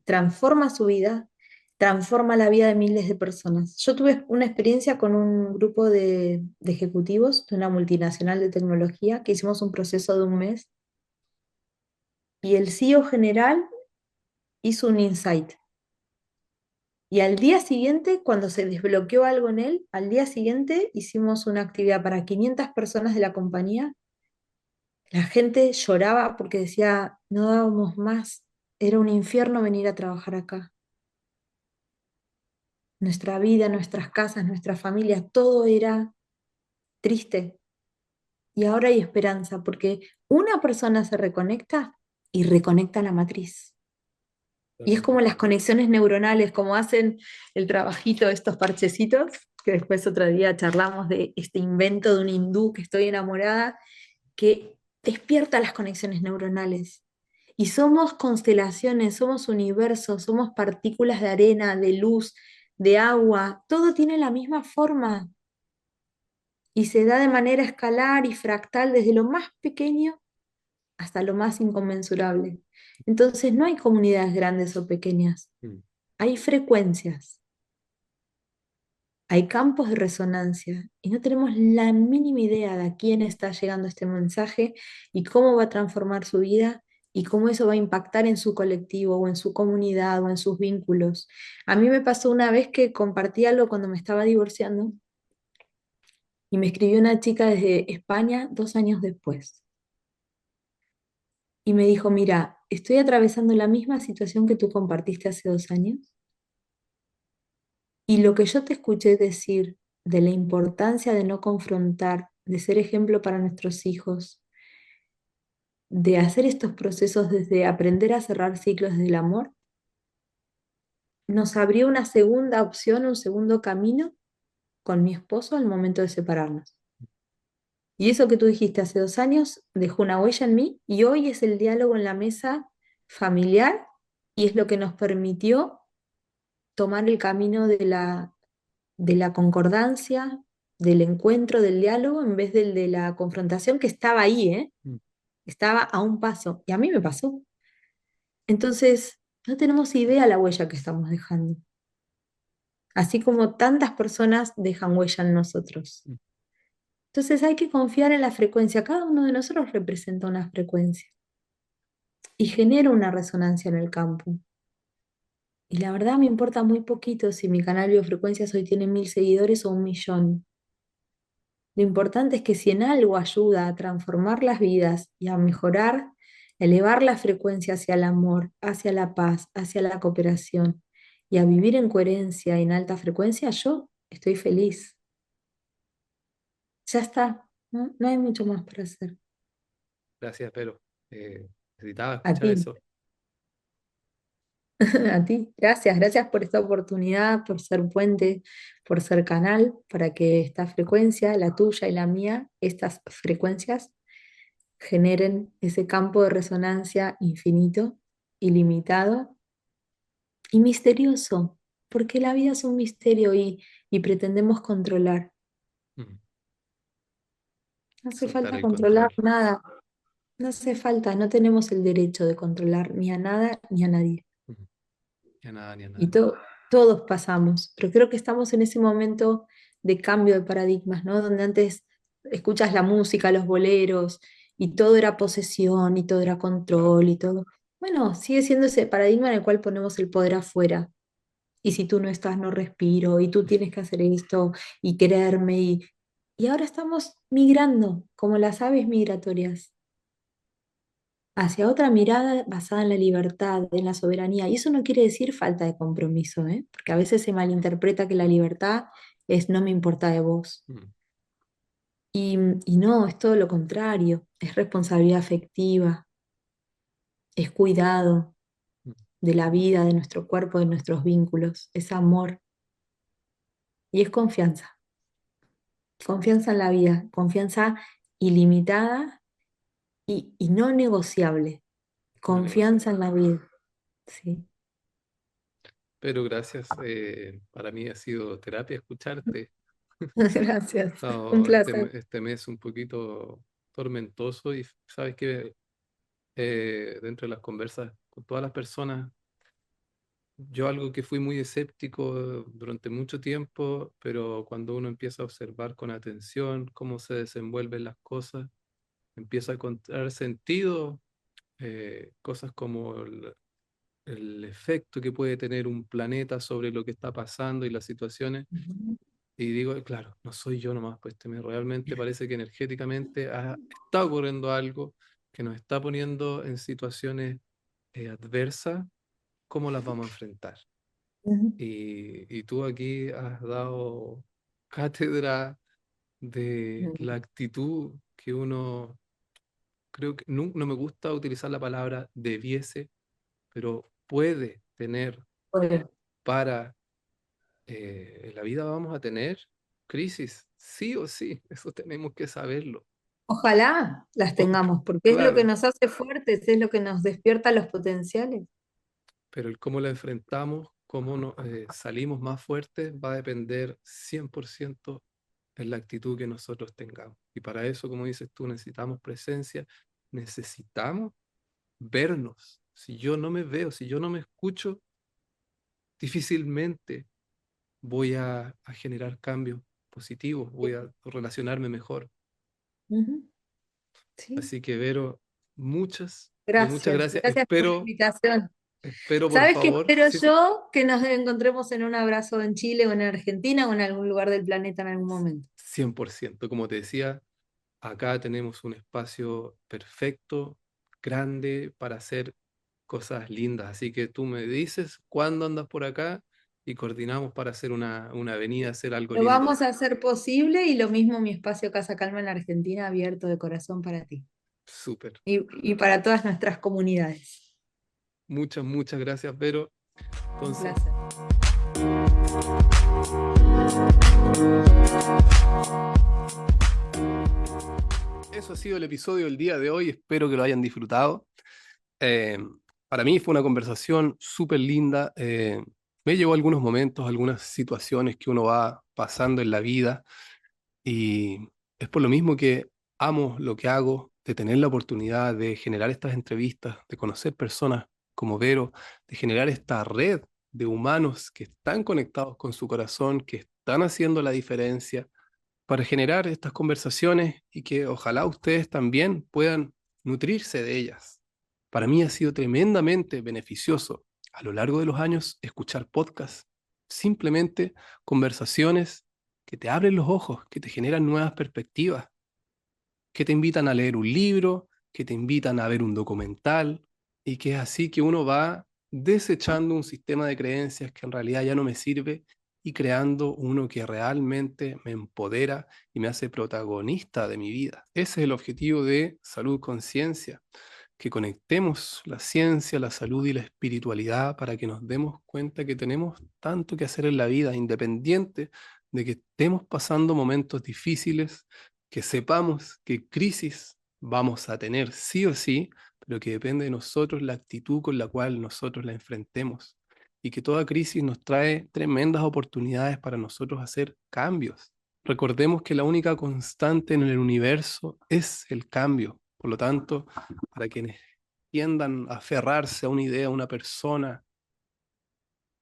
transforma su vida, transforma la vida de miles de personas. Yo tuve una experiencia con un grupo de ejecutivos de una multinacional de tecnología que hicimos un proceso de un mes y el CEO general hizo un insight. Y al día siguiente, cuando se desbloqueó algo en él, al día siguiente hicimos una actividad para 500 personas de la compañía. La gente lloraba porque decía, no dábamos más, era un infierno venir a trabajar acá. Nuestra vida, nuestras casas, nuestras familias, todo era triste. Y ahora hay esperanza porque una persona se reconecta y reconecta la matriz. Y es como las Totalmente. conexiones neuronales, como hacen el trabajito de estos parchecitos, que después otro día charlamos de este invento de un hindú que estoy enamorada, que despierta las conexiones neuronales. Y somos constelaciones, somos universos, somos partículas de arena, de luz, de agua, todo tiene la misma forma y se da de manera escalar y fractal desde lo más pequeño hasta lo más inconmensurable. Entonces no hay comunidades grandes o pequeñas, Mm, hay frecuencias, hay campos de resonancia y no tenemos la mínima idea de a quién está llegando este mensaje y cómo va a transformar su vida y cómo eso va a impactar en su colectivo o en su comunidad o en sus vínculos. A mí me pasó una vez que compartí algo cuando me estaba divorciando y me escribió una chica desde España 2 años después y me dijo, mira, estoy atravesando la misma situación que tú compartiste hace 2 años y lo que yo te escuché decir de la importancia de no confrontar de ser ejemplo para nuestros hijos, de hacer estos procesos desde aprender a cerrar ciclos del amor, nos abrió una segunda opción, un segundo camino con mi esposo al momento de separarnos. Y eso que tú dijiste hace 2 años dejó una huella en mí y hoy es el diálogo en la mesa familiar y es lo que nos permitió tomar el camino de la concordancia, del encuentro, del diálogo, en vez del de la confrontación que estaba ahí, ¿eh? Mm. Estaba a un paso. Y a mí me pasó. Entonces, no tenemos idea la huella que estamos dejando. Así como tantas personas dejan huella en nosotros. Mm. Entonces hay que confiar en la frecuencia. Cada uno de nosotros representa una frecuencia y genera una resonancia en el campo. Y la verdad me importa muy poquito si mi canal Biofrecuencias hoy tiene 1000 seguidores o 1 millón. Lo importante es que si en algo ayuda a transformar las vidas y a mejorar, elevar la frecuencia hacia el amor, hacia la paz, hacia la cooperación y a vivir en coherencia y en alta frecuencia, yo estoy feliz. Ya está, ¿no? No hay mucho más para hacer. Gracias, pero necesitaba A escuchar ti, eso. a ti. Gracias, gracias por esta oportunidad, por ser puente, por ser canal, para que esta frecuencia, la tuya y la mía, estas frecuencias generen ese campo de resonancia infinito, ilimitado y misterioso, porque la vida es un misterio y pretendemos controlar. Mm. No hace Soltar falta el controlar control. nada, no hace falta, no tenemos el derecho de controlar ni a nada ni a nadie. Mm. Ni a nada, ni a Y nadie. todos pasamos, pero creo que estamos en ese momento de cambio de paradigmas, ¿no? Donde antes escuchas la música, los boleros, y todo era posesión, y todo era Claro. control, y todo. Bueno, sigue siendo ese paradigma en el cual ponemos el poder afuera. Y si tú no estás, no respiro, y tú tienes que hacer esto, y quererme, y ahora estamos migrando, como las aves migratorias hacia otra mirada basada en la libertad, en la soberanía. Y eso no quiere decir falta de compromiso, ¿eh? Porque a veces se malinterpreta que la libertad es no me importa de vos. Mm. Y no, es todo lo contrario, es responsabilidad afectiva, es cuidado Mm. de la vida, de nuestro cuerpo, de nuestros vínculos, es amor y es confianza. Confianza en la vida, confianza ilimitada y no negociable. No Confianza negociable. en la vida, sí. Pero gracias. Para mí ha sido terapia escucharte. Gracias, un Estado placer. este mes un poquito tormentoso y sabes que dentro de las conversas con todas las personas, yo algo que fui muy escéptico durante mucho tiempo, pero cuando uno empieza a observar con atención cómo se desenvuelven las cosas, empieza a encontrar sentido, cosas como el efecto que puede tener un planeta sobre lo que está pasando y las situaciones. Ujú. Y digo, claro, no soy yo nomás, pues realmente parece que energéticamente está ocurriendo algo que nos está poniendo en situaciones adversas. ¿Cómo las vamos a enfrentar? Ujú. Y tú aquí has dado cátedra de la actitud que uno, creo que no me gusta utilizar la palabra debiese, pero puede tener Bueno, para en la vida vamos a tener crisis, sí o sí, eso tenemos que saberlo. ojalá las Oh, tengamos, porque es lo que claro, nos hace fuertes, es lo que nos despierta los potenciales. pero el cómo la enfrentamos, cómo salimos más fuertes, va a depender 100% en la actitud que nosotros tengamos. Y para eso, como dices tú, necesitamos presencia, necesitamos vernos. Si yo no me veo, si yo no me escucho, difícilmente voy a generar cambios positivos, voy a relacionarme mejor. Ujú. Sí, Así que, Vero, muchas, pero muchas gracias, gracias. gracias por la invitación. Espero por ¿Sabes qué favor, espero sí, sí, yo? Que nos encontremos en un abrazo en Chile o en Argentina o en algún lugar del planeta en algún momento. 100%. Como te decía, acá tenemos un espacio perfecto, grande para hacer cosas lindas. Así que tú me dices cuándo andas por acá y coordinamos para hacer una avenida, hacer algo Lo lindo. vamos a hacer posible y lo mismo mi espacio Casa Calma en la Argentina abierto de corazón para ti Súper. y para todas nuestras comunidades. Muchas, muchas gracias, Vero. Un Entonces, placer. eso ha sido el episodio del día de hoy. Espero que lo hayan disfrutado. Eh, para mí fue una conversación súper linda. Me llevó algunos momentos, algunas situaciones que uno va pasando en la vida y es por lo mismo que amo lo que hago, de tener la oportunidad de generar estas entrevistas, de conocer personas como Vero, de generar esta red de humanos que están conectados con su corazón, que están haciendo la diferencia para generar estas conversaciones y que ojalá ustedes también puedan nutrirse de ellas. Para mí ha sido tremendamente beneficioso a lo largo de los años escuchar podcasts, simplemente conversaciones que te abren los ojos, que te generan nuevas perspectivas, que te invitan a leer un libro, que te invitan a ver un documental, y que es así que uno va desechando un sistema de creencias que en realidad ya no me sirve y creando uno que realmente me empodera y me hace protagonista de mi vida. Ese es el objetivo de Salud Conciencia, que conectemos la ciencia, la salud y la espiritualidad para que nos demos cuenta que tenemos tanto que hacer en la vida, independiente de que estemos pasando momentos difíciles, que sepamos que crisis vamos a tener sí o sí, pero que depende de nosotros la actitud con la cual nosotros la enfrentemos y que toda crisis nos trae tremendas oportunidades para nosotros hacer cambios. Recordemos que la única constante en el universo es el cambio. Por lo tanto, para quienes tiendan a aferrarse a una idea, a una persona,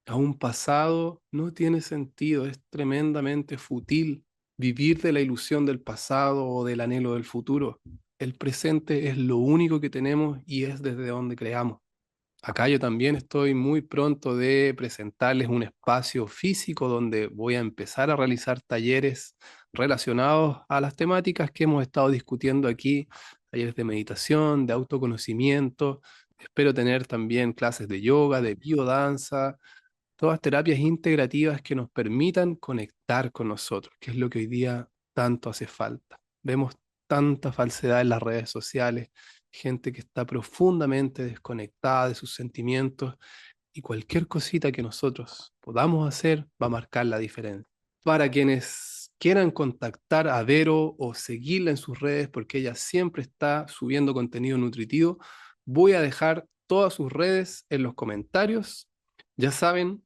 a un pasado, no tiene sentido, es tremendamente fútil vivir de la ilusión del pasado o del anhelo del futuro. El presente es lo único que tenemos y es desde donde creamos. Acá yo también estoy muy pronto de presentarles un espacio físico donde voy a empezar a realizar talleres relacionados a las temáticas que hemos estado discutiendo aquí, talleres de meditación, de autoconocimiento. Espero tener también clases de yoga, de biodanza, todas terapias integrativas que nos permitan conectar con nosotros, que es lo que hoy día tanto hace falta. Vemos tanta falsedad en las redes sociales, gente que está profundamente desconectada de sus sentimientos y cualquier cosita que nosotros podamos hacer va a marcar la diferencia. Para quienes quieran contactar a Vero o seguirla en sus redes, porque ella siempre está subiendo contenido nutritivo, voy a dejar todas sus redes en los comentarios. Ya saben,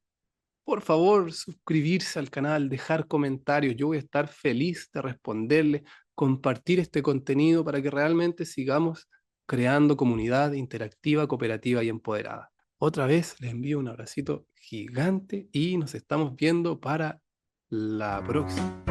por favor, suscribirse al canal, dejar comentarios. Yo voy a estar feliz de responderle, compartir este contenido para que realmente sigamos creando comunidad interactiva, cooperativa y empoderada. Otra vez les envío un abracito gigante y nos estamos viendo para la próxima.